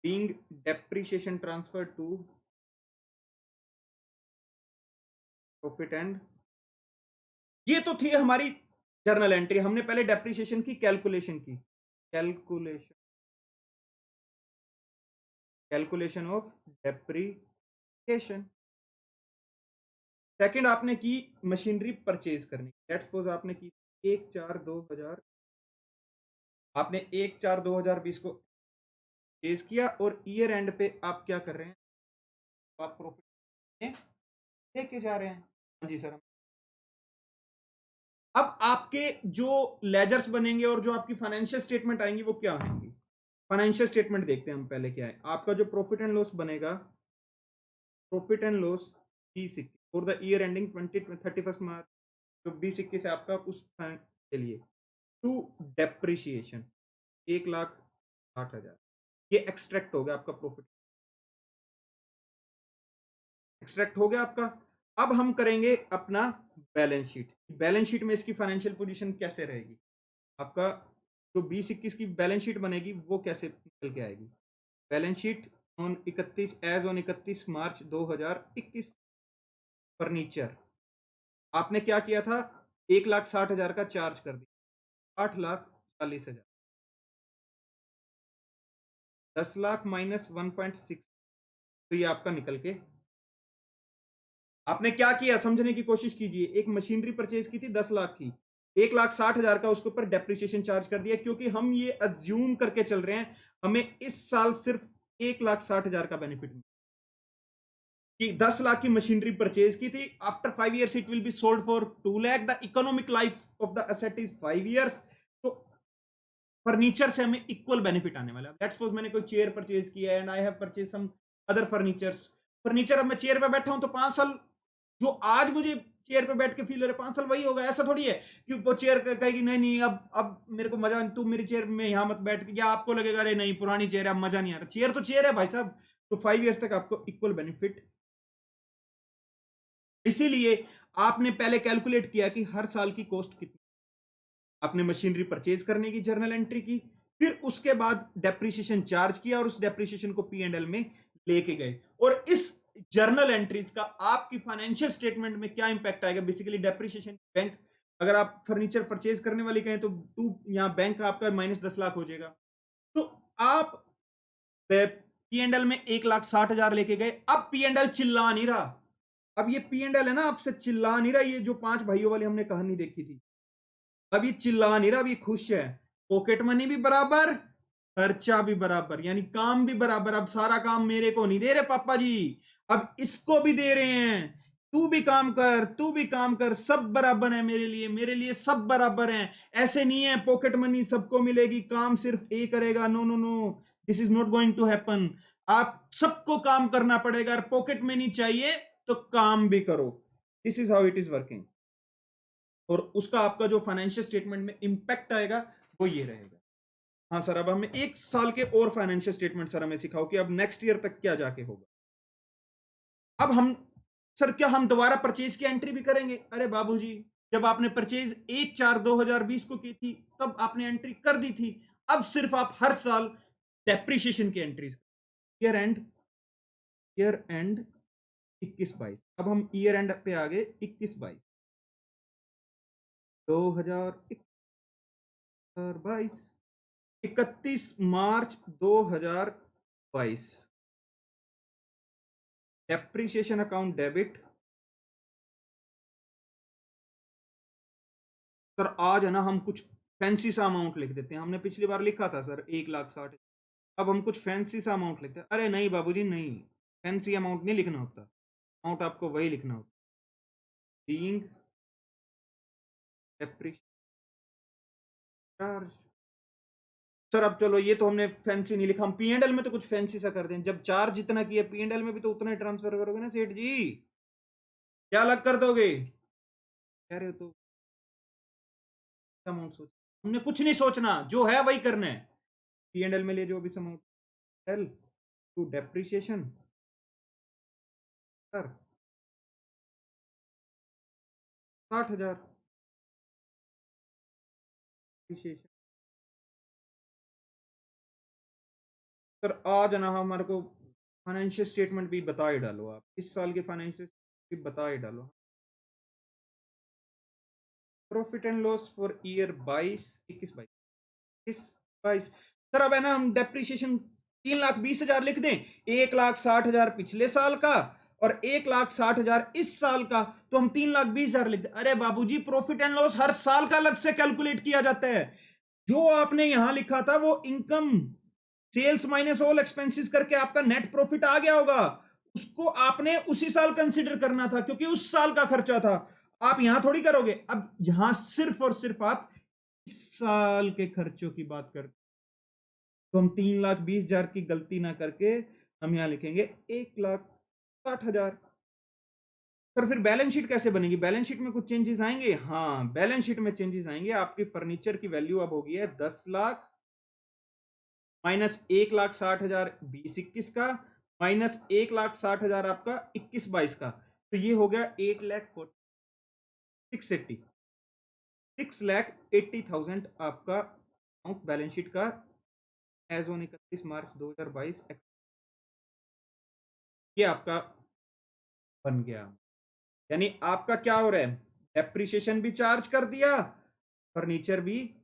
being depreciation transfer to profit and. ये तो थी हमारी जर्नल एंट्री। हमने पहले डेप्रिसिएशन की कैलकुलेशन की, कैलकुलेशन ऑफ डेप्रिसिएशन। सेकंड आपने की मशीनरी परचेज करनी, लेट्स सपोज आपने की 1/4/2000, आपने 1/4/2020 को परचेज किया और ईयर एंड पे आप क्या कर रहे हैं, आप प्रॉफिट लेके जा रहे हैं। हाँ जी सर। अब आपके जो लेजर्स बनेंगे और जो आपकी फाइनेंशियल स्टेटमेंट आएंगी वो क्या आएंगी, फाइनेंशियल स्टेटमेंट देखते हैं हम पहले क्या है। आपका जो प्रॉफिट एंड लॉस बनेगा, profit and loss 2021 for the year ending 31 मार्च, जो 2021 है आपका उस के लिए, टू डेप्रिशिएशन 1,60,000, ये एक्सट्रैक्ट हो गया आपका प्रॉफिट, एक्सट्रैक्ट हो गया आपका। अब हम करेंगे अपना बैलेंस शीट। बैलेंस शीट में इसकी फाइनेंशियल पोजीशन कैसे रहेगी, आपका जो 2021 की बैलेंस शीट बनेगी वो कैसे निकल के आएगी। बैलेंस शीट ऑन 31 मार्च 2021, फर्नीचर आपने क्या किया था, 1,60,000 का चार्ज कर दिया, 8,40,000, 10 लाख माइनस 1.6, तो ये आपका निकल के। आपने क्या किया समझने की कोशिश कीजिए, एक मशीनरी परचेज की थी 10 लाख की, 1,60,000 का उसके ऊपर डेप्रिसिएशन चार्ज कर दिया, क्योंकि हम ये अज्यूम करके चल रहे हैं हमें इस साल सिर्फ 1,60,000 का बेनिफिट मिला, कि 10 लाख की मशीनरी परचेज की थी, after 5 years it will be sold for 2 lakh, the economic life of the asset is 5 years. तो फर्नीचर से हमें इक्वल बेनिफिट आने वाला है। लेट्स सपोज मैंने कोई चेयर परचेज किया है and I have purchase some other furnitures, furniture, अब मैं चेयर पे बैठा हूं तो 5 साल जो आज मुझे चेयर पे बैठ के फील हो रहा है 5 साल वही होगा, ऐसा थोड़ी है कि वो चेयर कहेगी नहीं नहीं अब मेरे को मजा, तू मेरी चेयर में यहां मत बैठ, या आपको लगेगा अरे नहीं पुरानी चेयर है अब मजा नहीं आ रहा, चेयर तो चेयर है भाई साहब। तो 5 इयर्स तक आपको इक्वल बेनिफिट, इसीलिए आपने पहले कैलकुलेट किया कि हर साल की कॉस्ट कितनी, आपने मशीनरी परचेज करने की जर्नल एंट्री की, फिर उसके बाद डेप्रिसिएशन चार्ज किया और उस डेप्रिसिएशन को पी एंड एल में लेके गए, और इस जर्नल एंट्रीज का आपकी फाइनेंशियल स्टेटमेंट में क्या इंपैक्ट आएगा। बेसिकली डेप्रिसिएशन बैंक, अगर आप फर्नीचर परचेज करने वाली कहें तो टू, यहां बैंक आपका -10 लाख हो जाएगा, तो आप पी एंड एल में 1,60,000 लेके गए। अब पी एंड एल चिल्ला नहीं रहा, अब ये पी एंड एल है ना आपसे चिल्ला नहीं रहा, ये जो 5 भाइयों वाली हमने कहानी देखी थी, अब ये चिल्ला नहीं रहा, अब ये खुश है, पॉकेट मनी भी बराबर, खर्चा भी बराबर, यानी काम भी बराबर। अब सारा काम मेरे को नहीं दे रहे पापा जी, अब इसको भी दे रहे हैं, तू भी काम कर, तू भी काम कर, सब बराबर है मेरे लिए सब बराबर है। ऐसे नहीं है पॉकेट मनी सबको मिलेगी, काम सिर्फ ए करेगा, no no no, this is not going to happen. आप सबको काम करना पड़ेगा, और पॉकेट मनी चाहिए तो काम भी करो, this is how it is working. और उसका आपका जो फाइनेंशियल स्टेटमेंट में इंपैक्ट आएगा वो ये रहेगा। हाँ सर, अब हमें 1 साल के और फाइनेंशियल स्टेटमेंट सर हमें सिखाओ कि अब नेक्स्ट ईयर तक क्या जाके होगा। अब हम सर क्या हम दोबारा परचेज की एंट्री भी करेंगे, अरे बाबूजी जब आपने परचेज 1/4/2020 को की थी तब आपने एंट्री कर दी थी, अब सिर्फ आप हर साल डेप्रिसिएशन की एंट्रीज, ईयर एंड 21-22, अब हम ईयर एंड पे आ गए 21-22, 2022, 31 मार्च 2022, डेप्रिसिएशन अकाउंट डेबिट। सर आज है ना हम कुछ फैंसी सा अमाउंट लिख देते हैं, हमने पिछली बार लिखा था सर 1,60,000, अब हम कुछ फैंसी सा अमाउंट लिखते हैं। अरे नहीं बाबूजी नहीं, फैंसी अमाउंट नहीं लिखना होता, अमाउंट आपको वही लिखना होता, बीइंग डेप्रिसिएशन चार्ज। सर अब चलो ये तो हमने फैंसी नहीं लिखा, हम पी एंड एल में तो कुछ फैंसी सा कर दें, जब चार्ज जितना किया पी एंड एल में भी तो उतना ही ट्रांसफर करोगे ना सेठ जी, क्या अलग कर दोगे, कह रहे हो तो अमाउंट सोच, हमने कुछ नहीं सोचना, जो है वही करना है। पी एंड एल में ले जो भी amount, L two depreciation sir 60,000 depreciation. Sir आज ना हमारे को फाइनेंशियल स्टेटमेंट भी बता ही डालो, आप इस साल के फाइनेंशियल भी बता ही डालो, profit and loss for year 22 21 22 sir अब है ना हम डेप्रिसिएशन 3,20,000 लिख दें, 1,60,000 पिछले साल का और 1,60,000 इस साल का, तो हम 3,20,000 लिखते। अरे बाबूजी, प्रॉफिट एंड लॉस हर साल का अलग से कैलकुलेट किया जाता है। जो आपने यहां लिखा था वो income sales minus all expenses करके आपका नेट प्रॉफिट आ गया होगा, उसको आपने उसी साल कंसीडर करना था क्योंकि उस साल का खर्चा था। आप यहां थोड़ी करोगे, अब यहां सिर्फ और सिर्फ आप इस साल के खर्चों की बात करते, तो हम 3,20,000 की गलती ना करके हम यहां लिखेंगे 1,60,000। सर फिर बैलेंस शीट कैसे बनेगी? बैलेंस शीट में कुछ चेंजेस आएंगे? हाँ, बैलेंस शीट में चेंजेस आएंगे। आपकी फर्नीचर की वैल्यू अब होगी है 10 लाख माइनस 1,60,000 20-21 का, माइनस 1,60,000 आपका 21-22 का, तो ये हो गया 6,80,000 आपका अमाउंट बैलेंस शीट का एज ऑन 31 मार्च 2022। ये आपका बन गया। यानी आपका क्या हो रहा है, डेप्रिसिएशन भी चार्ज कर दिया, फर्नीचर भी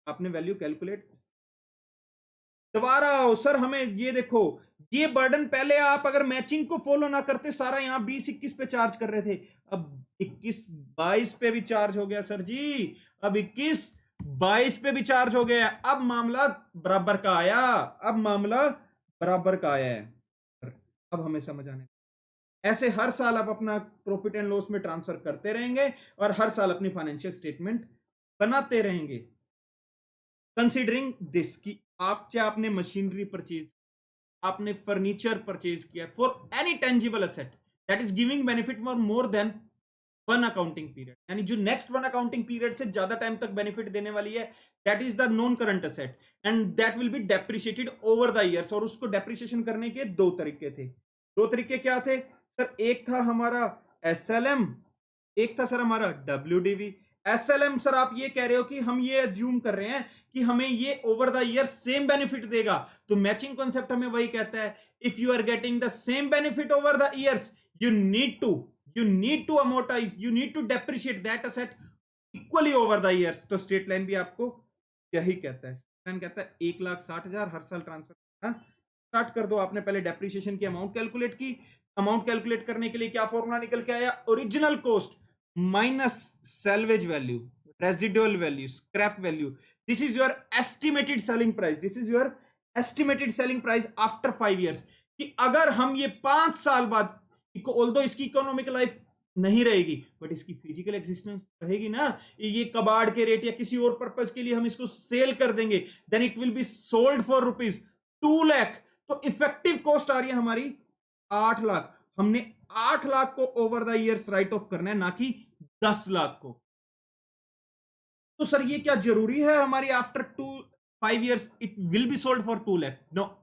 आपने वैल्यू कैलकुलेट। दोबारा आओ सर, हमें ये देखो, ये बर्डन पहले आप अगर मैचिंग को फॉलो ना करते, सारा यहां 20-21 पे चार्ज कर रहे थे, अब 21-22 पे भी चार्ज हो गया सर जी, अब 21-22 पे भी चार्ज हो गया। अब मामला बराबर का आया, अब मामला बराबर का आया है। अब हमें समझ आने, ऐसे हर साल आप अपना प्रॉफिट एंड लॉस में ट्रांसफर करते रहेंगे और हर साल अपनी फाइनेंशियल स्टेटमेंट बनाते रहेंगे। कंसीडरिंग दिस कि आप चाहे आपने मशीनरी परचेज, आपने फर्नीचर परचेज किया for any tangible asset that is giving benefit for more than one accounting period, यानी जो नेक्स्ट वन अकाउंटिंग पीरियड से ज्यादा टाइम तक बेनिफिट देने वाली है, that is the non current asset and that will be depreciated over the years. और उसको डेप्रिशिएशन करने के दो तरीके थे। दो तरीके क्या थे सर? एक था हमारा एसएलएम, एक था सर हमारा डब्ल्यूडीवी। एसएलएम सर आप ये कह रहे हो कि हम ये अज्यूम कर रहे हैं कि हमें ये over the year same benefit देगा, तो मैचिंग कॉन्सेप्ट हमें वही कहता है, if you are getting the same benefit over the years, you need to amortize, you need to depreciate that asset equally over the years। तो straight line भी आपको यही कहता है, स्ट्रेट लाइन कहता है 1,60,000 हर साल ट्रांसफर करना स्टार्ट कर दो। आपने पहले डेप्रिसिएशन की अमाउंट कैलकुलेट की, अमाउंट कैलकुलेट करने के लिए क्या फॉर्मूला निकल के आया, original cost minus salvage value, residual value, scrap value, this is your estimated selling price, this is your estimated selling price after 5 years. कि अगर हम ये 5 साल बाद, ऑल्दो इसकी इकोनॉमिक लाइफ नहीं रहेगी बट इसकी फिजिकल एग्जिस्टेंस रहेगी ना, ये कबाड़ के रेट या किसी और पर्पस के लिए हम इसको सेल कर देंगे, then it will be sold for ₹2,00,000। तो इफेक्टिव कॉस्ट आ रही है हमारी 8,00,000। हमने 8,00,000 को over the years right of करना है, ना कि 10,00,000 को। तो सर ये क्या जरूरी है हमारी after 5 years it will be sold for 2,00,000? No,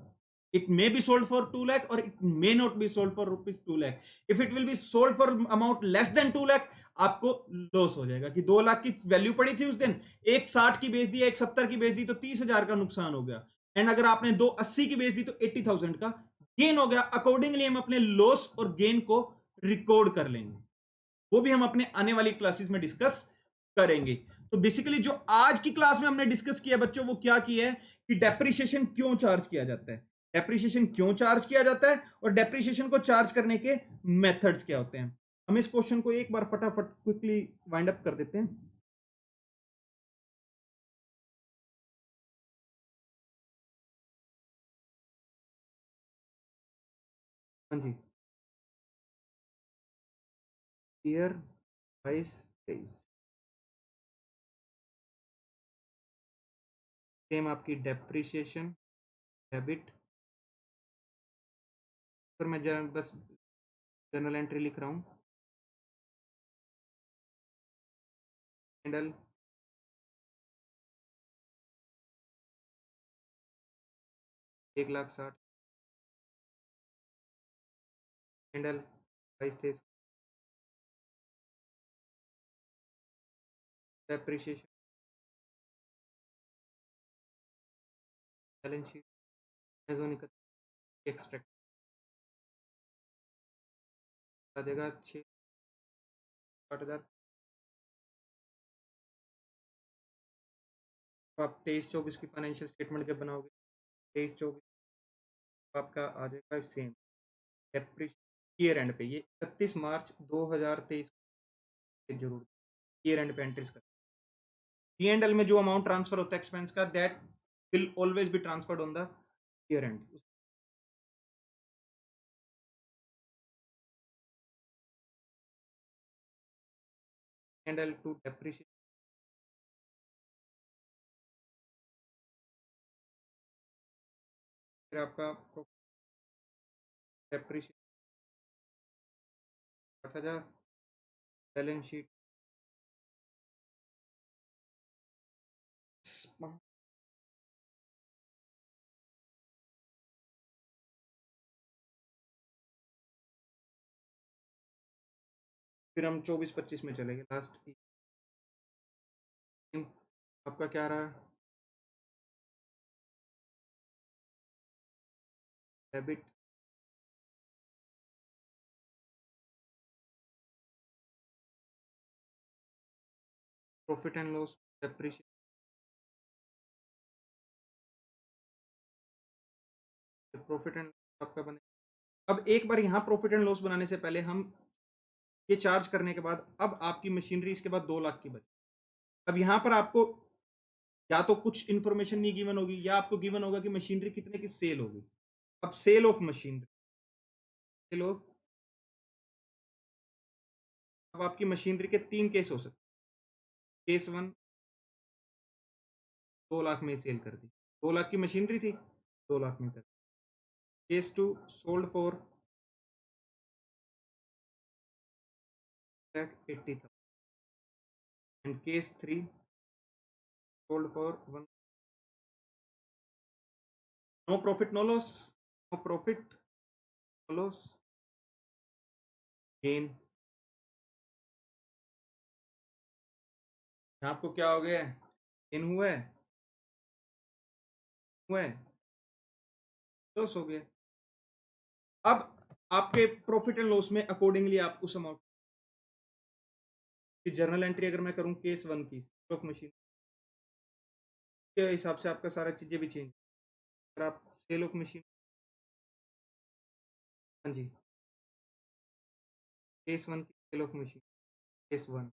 it may be sold for 2,00,000 or it may not be sold for ₹2,00,000। if it will be sold for amount less than 2,00,000 आपको लॉस हो जाएगा कि 2,00,000 की वैल्यू पड़ी थी उस दिन, 1,60 की बेच दी, 1,70 की बेच दी, तो 30,000 का नुकसान हो गया। एंड अगर आपने 2,80 की बेच दी तो 80,000 का गेन हो गया। अकॉर्डिंगली हम अपने लॉस और गेन को रिकॉर्ड कर लेंगे, वो भी हम अपने आने वाली क्लासेस में डिस्कस करेंगे। तो बेसिकली जो आज की क्लास में हमने डिस्कस किया बच्चों, वो क्या किया है कि डेप्रिसिएशन क्यों चार्ज किया जाता है, डेप्रिसिएशन क्यों चार्ज किया जाता है और डेप्रिसिएशन को चार्ज करने के मेथड्स क्या होते हैं। हम इस क्वेश्चन को एक बार फटाफट क्विकली वाइंड अप कर देते हैं। हाँ जी, ईयर 22-23 सेम आपकी डेप्रिसिएशन डेबिट, पर मैं बस जर्नल एंट्री लिख रहा हूं, handle 1,60,000, handle 22-23, depreciation balance sheet as on extract आ जाएगा 6,60,000। आप 23-24 की फाइनेंशियल स्टेटमेंट जब बनाओगे, 23-24 आपका आ जाएगा सेम डेप्रिसिएशन ईयर एंड पे, ये 31 मार्च 2023 जरूर ईयर एंड पे एंट्रीज कर। पी एंड एल में जो अमाउंट ट्रांसफर होता है एक्सपेंस का, that will always be transferred on the year and. And L two depreciate, फिर आपका डेप्रिशिएट 8,000, बैलेंस शीट फिर हम 24-25 में चलेंगे लास्ट। आपका क्या रहा? Debit profit and loss depreciate, profit and आपका बने। अब एक बार यहाँ प्रॉफिट एंड लॉस बनाने से पहले हम ये चार्ज करने के बाद अब आपकी मशीनरी इसके बाद 2 लाख की बची। अब यहाँ पर आपको या तो कुछ इन्फॉर्मेशन नहीं गिवन होगी या आपको गिवन होगा कि मशीनरी कितने की सेल होगी। अब sale of machinery, sale of, अब आपकी मशीनरी के 3 केस हो सकते। केस 1, 2 लाख में सेल कर दी, 2 लाख की मशीनरी थी, 2 लाख में कर दी। Case 2, sold for 80,000 and case 3, sold for 1। No profit no loss, no profit no loss, gain. आपको क्या हो गया? गेन हुआ है, हुआ है, लॉस हो गया। अब आपके प्रॉफिट एंड लॉस में अकॉर्डिंगली आप उस अमाउंट की जर्नल एंट्री अगर मैं करूं केस 1 की ऑफ मशीन के हिसाब से आपका सारा चीजें भी चेंज। अगर आप सेल ऑफ मशीन, हाँ जी, केस 1 की सेल ऑफ मशीन, केस 1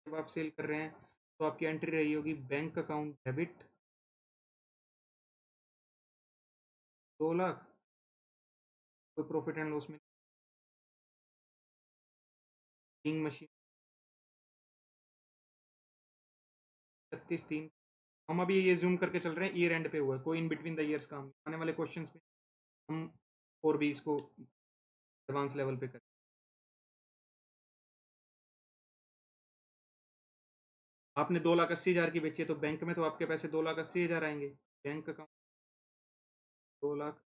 जब आप सेल कर रहे हैं तो आपकी एंट्री रही होगी बैंक अकाउंट डेबिट 2 लाख, कोई प्रॉफिट एंड लॉस में मशीन 36/3। हम अभी ये जूम करके चल रहे हैं ईयर एंड पे हुआ है, कोई इन बिटवीन द ईयर्स काम आने वाले क्वेश्चंस में हम और भी इसको एडवांस लेवल पे करें। आपने 2,80,000 की बेची है तो बैंक में तो आपके पैसे 2,80,000 आएंगे। बैंक अकाउंट 2 लाख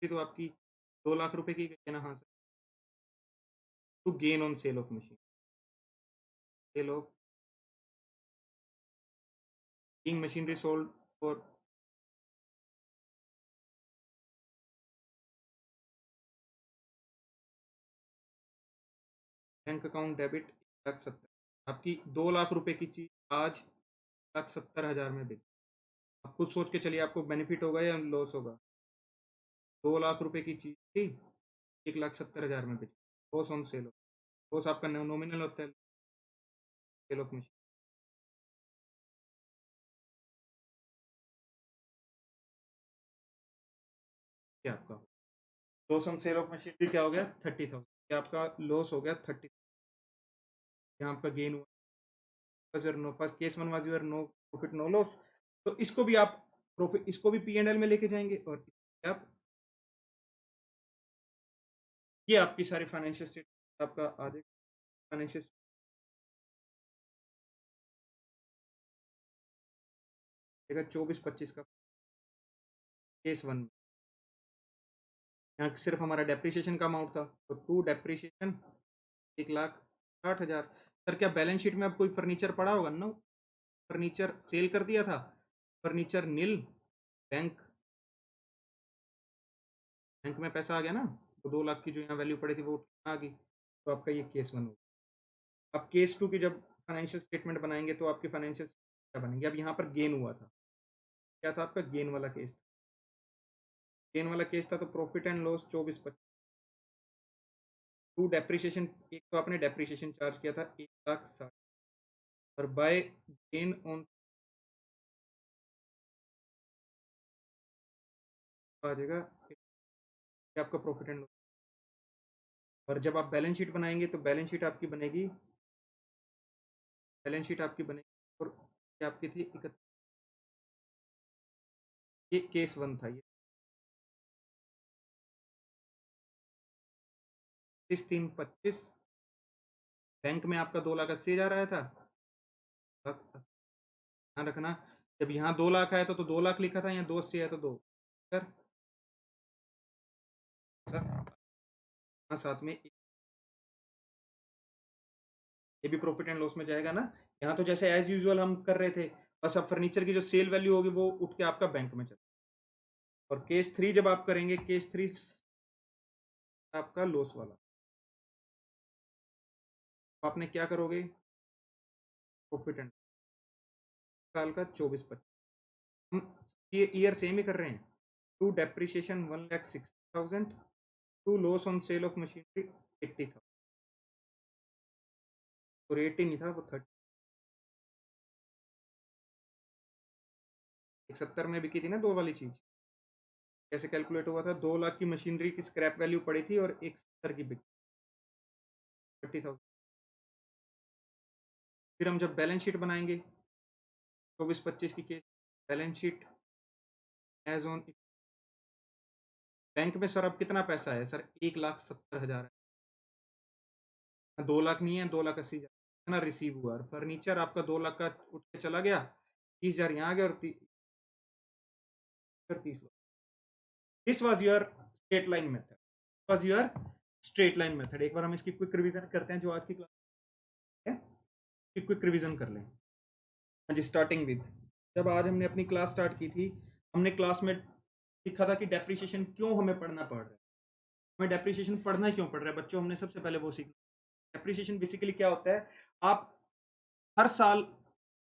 तो आपकी 2 लाख रुपए की गई है ना? हाँ sir. To gain on sale of machine, sale of being machinery sold for bank account debit 1,70,000। आपकी 2 लाख रुपए की चीज आज 1,70,000 में बिक। आप खुद सोच के चलिए आपको बेनिफिट होगा या लॉस होगा। 2 लाख रुपए की चीज थी, 1,70,000 में बिक, लॉस ऑन सेल। लॉस आपका नॉमिनल होता है सेल ऑफ मशीन। क्या आपका loss on sale of machine क्या हो गया? 30,000। आपका लॉस हो गया 30। यहाँ आपका गेन हुआ no, first case 1 was your no profit no loss. तो इसको भी आप प्रॉफिट, इसको भी पी एंड एल में लेके जाएंगे और आप ये आपकी सारी फाइनेंशियल स्टेटमेंट आपका आ जाएगा। फाइनेंशियल 24-25 का केस 1 यहाँ सिर्फ हमारा डेप्रिसिएशन का अमाउंट था तो टू डेप्रिसिएशन 1,60,000। सर क्या बैलेंस शीट में अब कोई फर्नीचर पड़ा होगा? ना, फर्नीचर सेल कर दिया था, फर्नीचर नील, बैंक बैंक में पैसा आ गया ना, तो 2 लाख की जो यहाँ वैल्यू पड़ी थी वो आ गई। तो आपका ये केस 1 होगा। अब केस 2 की जब फाइनेंशियल स्टेटमेंट बनाएंगे तो आपकी फाइनेंशियल क्या बनेंगे? अब यहाँ पर गेन हुआ था, क्या था आपका? गेन वाला केस था। गेन वाला केस था तो profit and loss 24-25 to depreciation, एक तो आपने डेप्रिसिएशन चार्ज किया था 1,60,000 और बाय गेन ऑन आ जाएगा ये आपका प्रॉफिट एंड लॉस। और जब आप बैलेंस शीट बनाएंगे तो बैलेंस शीट आपकी बनेगी और ये आपकी थी ये केस 1 था, ये 3,25 बैंक में आपका 2,80,000 जा रहा था। ध्यान रखना जब यहाँ 2 लाख आया तो 2 लाख लिखा था, यहाँ 280 आया तो 2 सर हाँ साथ में ये भी प्रॉफिट एंड लॉस में जाएगा ना। यहाँ तो जैसे एज यूजुअल हम कर रहे थे, बस अब फर्नीचर की जो सेल वैल्यू होगी वो उठ के आपका बैंक में चले। और केस 3 जब आप करेंगे, केस 3 आपका लॉस वाला, तो आपने क्या करोगे, प्रॉफिट एंड साल का 24-25 हम ये ईयर सेम ही कर रहे हैं। To depreciation 1,60,000 to loss on sale of machinery 80,000 और 80 नहीं था वो 30 170 में बिकी थी ना दो वाली चीज। कैसे कैलकुलेट हुआ था, 2 लाख की मशीनरी की स्क्रैप वैल्यू पड़ी थी और 170 की बिकी 30,000। फिर हम जब बैलेंस शीट बनाएंगे 24-25 की case balance sheet as on bank में सर अब कितना पैसा है सर, 1,70,000 है, 2 लाख नहीं है, 2,80,000 कितना रिसीव हुआ। और फर्नीचर आपका 2 लाख का उठ के चला गया, 30,000 यहाँ आ गया और 30,000। This was your straight line method, was your straight line method. एक बार हम इसकी क्विक रिवीजन करते हैं जो आज की क्लास है, क्विक रिवीजन कर लें। हाँ जी, स्टार्टिंग विद जब आज हमने अपनी क्लास स्टार्ट की थी, हमने क्लास में सीखा था कि डेप्रिसिएशन क्यों हमें पढ़ना पड़ रहा है, हमें डेप्रिसिएशन पढ़ना क्यों पड़ रहा है बच्चों। हमने सबसे पहले वो सीखा डेप्रिसिएशन बेसिकली क्या होता है, आप हर साल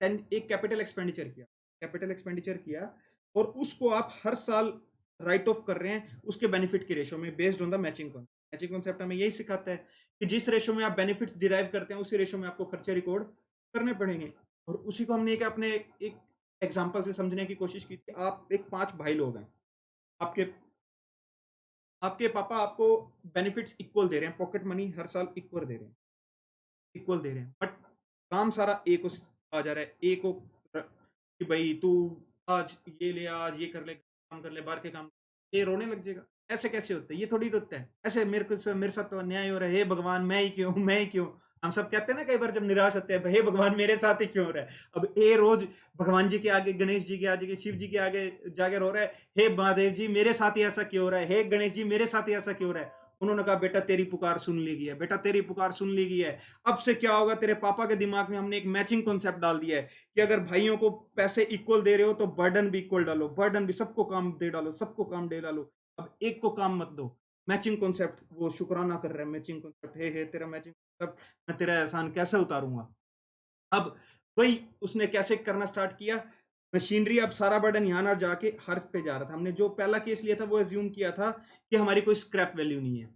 एक कैपिटल एक्सपेंडिचर किया और उसको आप हर साल राइट ऑफ कर रहे हैं उसके बेनिफिट की रेशो में based on the matching concept. Matching concept हमें यही सिखाता है कि जिस रेशो में आप बेनिफिट्स डिराइव करते हैं उसी रेशो में आपको खर्चे रिकॉर्ड करने पड़ेंगे। और उसी को हमने एक अपने एक एग्जाम्पल से समझने की कोशिश की थी। आप एक 5 भाई लोग हैं, आपके आपके पापा आपको बेनिफिट्स इक्वल दे रहे हैं, पॉकेट मनी हर साल इक्वल दे रहे हैं, बट काम सारा एक को आ जा रहा है, एक को कि भाई तू आज ये ले, आज ये कर ले, काम कर ले, बाहर के काम, ये रोने लग जाएगा। ऐसे कैसे होता है, ये थोड़ी होता है ऐसे। मेरे साथ तो अन्याय हो रहा है, हे भगवान मैं ही क्यों, मैं ही क्यों। हम सब कहते हैं ना कई बार जब निराश होते हैं, हे भगवान मेरे साथ ही क्यों हो रहा है। अब ये रोज भगवान जी के आगे, गणेश जी के आगे, शिव जी के आगे जाके रो रहा है, हे महादेव जी मेरे साथ ही ऐसा क्यों हो रहा है, हे गणेश जी मेरे साथ ही ऐसा क्यों हो रहा है। उन्होंने कहा बेटा तेरी पुकार सुन ली गई है, बेटा तेरी पुकार सुन ली गई है। अब से क्या होगा, तेरे पापा के दिमाग में हमने एक मैचिंग कॉन्सेप्ट डाल दिया है कि अगर भाइयों को पैसे इक्वल दे रहे हो तो बर्डन भी इक्वल डालो, बर्डन भी सबको काम दे डालो, सबको काम दे डालो, अब एक को काम मत दो। मैचिंग कॉन्सेप्ट, वो शुक्राना कर रहा है मैचिंग कॉन्सेप्ट, हे तेरा मैचिंग कॉन्सेप्ट, मैं तेरा एहसान कैसे उतारूंगा। अब वही उसने कैसे करना स्टार्ट किया, मशीनरी अब सारा बर्डन यहाँ ना जाके हर पे जा रहा था। हमने जो पहला केस लिया था वो एज्यूम किया था कि हमारी कोई स्क्रैप वैल्यू नहीं है।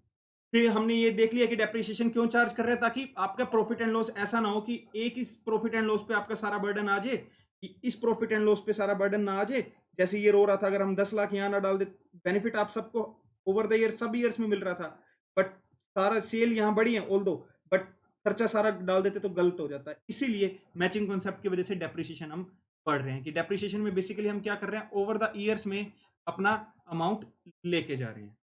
फिर हमने ये देख लिया कि डेप्रिसिएशन क्यों चार्ज कर रहे हैं, ताकि आपका प्रॉफिट एंड लॉस ऐसा ना हो कि एक इस प्रॉफिट एंड लॉस पे आपका सारा बर्डन आ जाए, कि इस प्रॉफिट एंड लॉस पे सारा बर्डन ना आ जाए। जैसे ये रो रहा था, अगर हम 10 लाख यहाँ ना डाल दे, बेनिफिट आप सबको ओवर द ईयर सब ईयर्स में मिल रहा था, बट सारा सेल यहाँ बढ़ी है ऑल दो, बट खर्चा सारा डाल देते तो गलत हो जाता है। इसीलिए मैचिंग कॉन्सेप्ट की वजह से डेप्रिसिएशन हम पढ़ रहे हैं कि डेप्रिसिएशन में बेसिकली हम क्या कर रहे हैं, ओवर द ईयर्स में अपना अमाउंट लेके जा रहे हैं।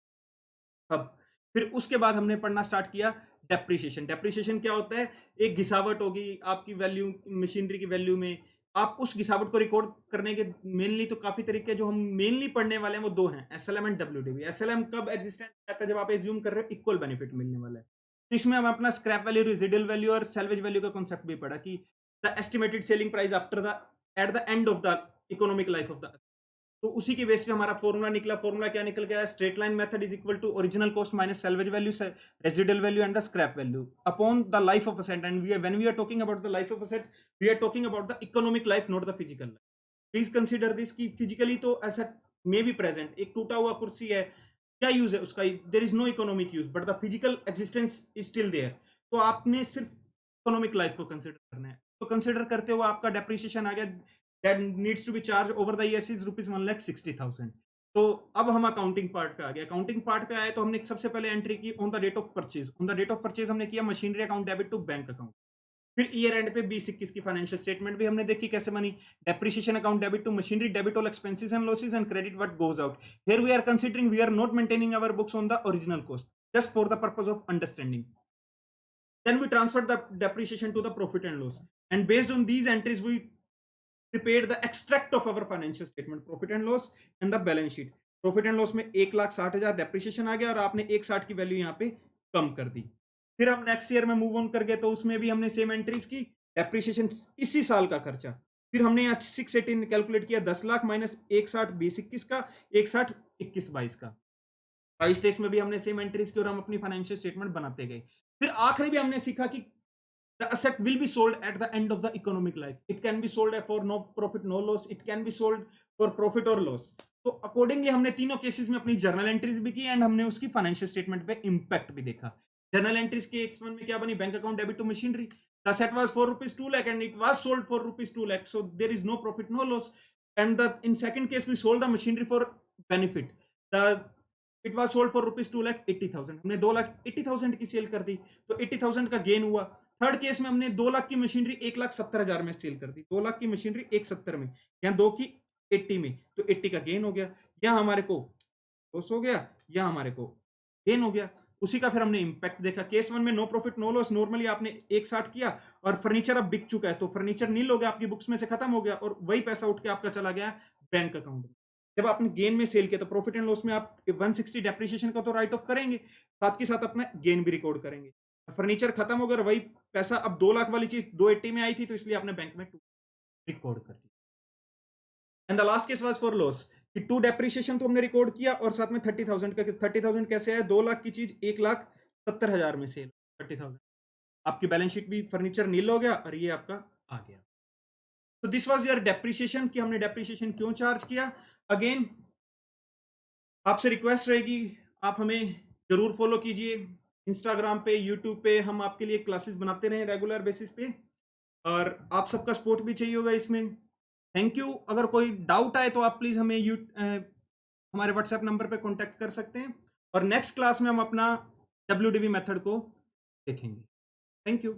अब फिर उसके बाद हमने पढ़ना स्टार्ट किया डेप्रिसिएशन। डेप्रिसिएशन क्या होता है, एक घिसावट होगी आपकी वैल्यू, मशीनरी की वैल्यू में। आप उस घिसावट को रिकॉर्ड करने के मेनली तो काफी तरीके जो हम मेनली पढ़ने वाले हैं वो दो हैं, एसएलएम एंड डब्ल्यूडीवी। एसएलएम कब एग्जिस्टेंस आता है, जब आप एज्यूम कर रहे हो इक्वल बेनिफिट मिलने वाला है। तो इसमें हम अपना स्क्रैप वैल्यू, रेजिडुअल वैल्यू और सैल्वेज वैल्यू का कॉन्सेप्ट भी पढ़ा कि the estimated selling price after the at the end of the economic life of the. तो उसी के बेस पे हमारा फॉर्मूला निकला। फॉर्मूला क्या निकल गया, straight line method is equal to original cost minus salvage value, residual value and the scrap value upon the life of asset. And when we are talking about the life of asset, we are talking about the economic life, not the physical life. Please consider this कि physically तो asset may be present, एक टूटा हुआ कुर्सी है, क्या use है उसका, there is no economic use but the physical existence is still there. तो आपने सिर्फ इकोनॉमिक लाइफ को कंसिडर करना है। तो कंसिडर करते हुए आपका डेप्रिसिएशन आ गया, that needs to be charge over the years is ₹1,60,000। तो अब हम अकाउंटिंग पार्ट पे आ गए। अकाउंटिंग पार्ट पे आए तो हमने सबसे पहले एंट्री की on the date of purchase. On the date of purchase हमने किया machinery account debit to bank account. फिर ईयर एंड पे 20-21 की फाइनेंशियल स्टेटमेंट भी हमने देखी कैसे बनी। Depreciation account debit to machinery, debit all expenses and losses and credit what goes out. Here we are considering we are not maintaining our books on the original cost, just for the purpose of understanding. Then we transferred the depreciation to the profit and loss. And based on these entries, we prepared the extract of our financial statement, profit and loss and the balance sheet. Profit and loss में 1,60,000 depreciation आ गया और आपने 1,60 की value यहाँ पे कम कर दी। फिर हम नेक्स्ट ईयर में मूव ऑन कर गए तो उसमें भी हमने सेम एंट्रीज की, डेप्रिसिएशन इसी साल का खर्चा। फिर हमने यहाँ 618 कैलकुलेट किया, 10 लाख माइनस 1,60 20-21 का, 1,60 21-22 का। 22-23 में भी हमने सेम एंट्रीज की और हम अपनी फाइनेंशियल स्टेटमेंट बनाते गए। फिर आखिरी भी हमने सीखा कि the asset will be sold at the end of the economic life. It can be sold for no profit no loss, it can be sold for profit or loss. तो accordingly हमने तीनों केसेस में अपनी journal entries भी की and हमने उसकी financial statement पे इंपैक्ट भी देखा। जर्नल एंट्रीज के X1 में क्या बनी, bank account debit to machinery, the asset was for rupees 2 lakh and it was sold for rupees 2 lakh, so there is no profit no loss. And the in second case we sold the machinery for benefit, the it was sold for rupees 2,80,000, हमने 2,80,000 की cell कर दी तो 80,000 का gain हुआ। Third case में हमने 2 लाख की machinery 1,70,000 में सेल कर दी, 2 लाख की मशीनरी 1,70 में, यहाँ 2 की 80 में, तो 80 का गेन हो गया। यहाँ हमारे को लॉस हो गया, यहाँ हमारे को गेन हो गया। उसी का फिर हमने इंपैक्ट देखा। केस 1 में no profit no loss, normally आपने 1,60 किया और फर्नीचर अब बिक चुका है तो फर्नीचर नील हो गया, आपकी बुक्स में से खत्म हो गया और वही पैसा उठ के आपका चला गया बैंक अकाउंट में। जब आपने गेन में सेल किया तो प्रॉफिट एंड लॉस में आप 160 डेप्रिसिएशन का तो राइट ऑफ करेंगे, साथ के साथ अपना गेन भी रिकॉर्ड करेंगे। फर्नीचर खत्म हो गया, वही पैसा अब 2 लाख वाली चीज 280 में आई थी तो इसलिए आपने बैंक में रिकॉर्ड कर दी। And the last case was for loss कि 2 डेप्रिसिएशन तो हमने रिकॉर्ड किया और साथ में 30,000 का। 30,000 कैसे है, 2 लाख की चीज 1,70,000 में सेल, 30,000 आपकी बैलेंस शीट भी फर्नीचर नील हो गया और ये आपका आ गया। तो दिस वाज योर डेप्रिसिएशन कि हमने डेप्रिसिएशन क्यों चार्ज किया। अगेन आपसे रिक्वेस्ट रहेगी आप हमें जरूर फॉलो कीजिए इंस्टाग्राम पे, यूट्यूब पे, हम आपके लिए क्लासेस बनाते रहे रेगुलर बेसिस पे और आप सबका सपोर्ट भी चाहिए होगा इसमें। Thank you. अगर कोई डाउट आए तो आप प्लीज़ हमें हमारे व्हाट्सएप नंबर पे कांटेक्ट कर सकते हैं और नेक्स्ट क्लास में हम अपना WDV मेथड को देखेंगे। Thank you.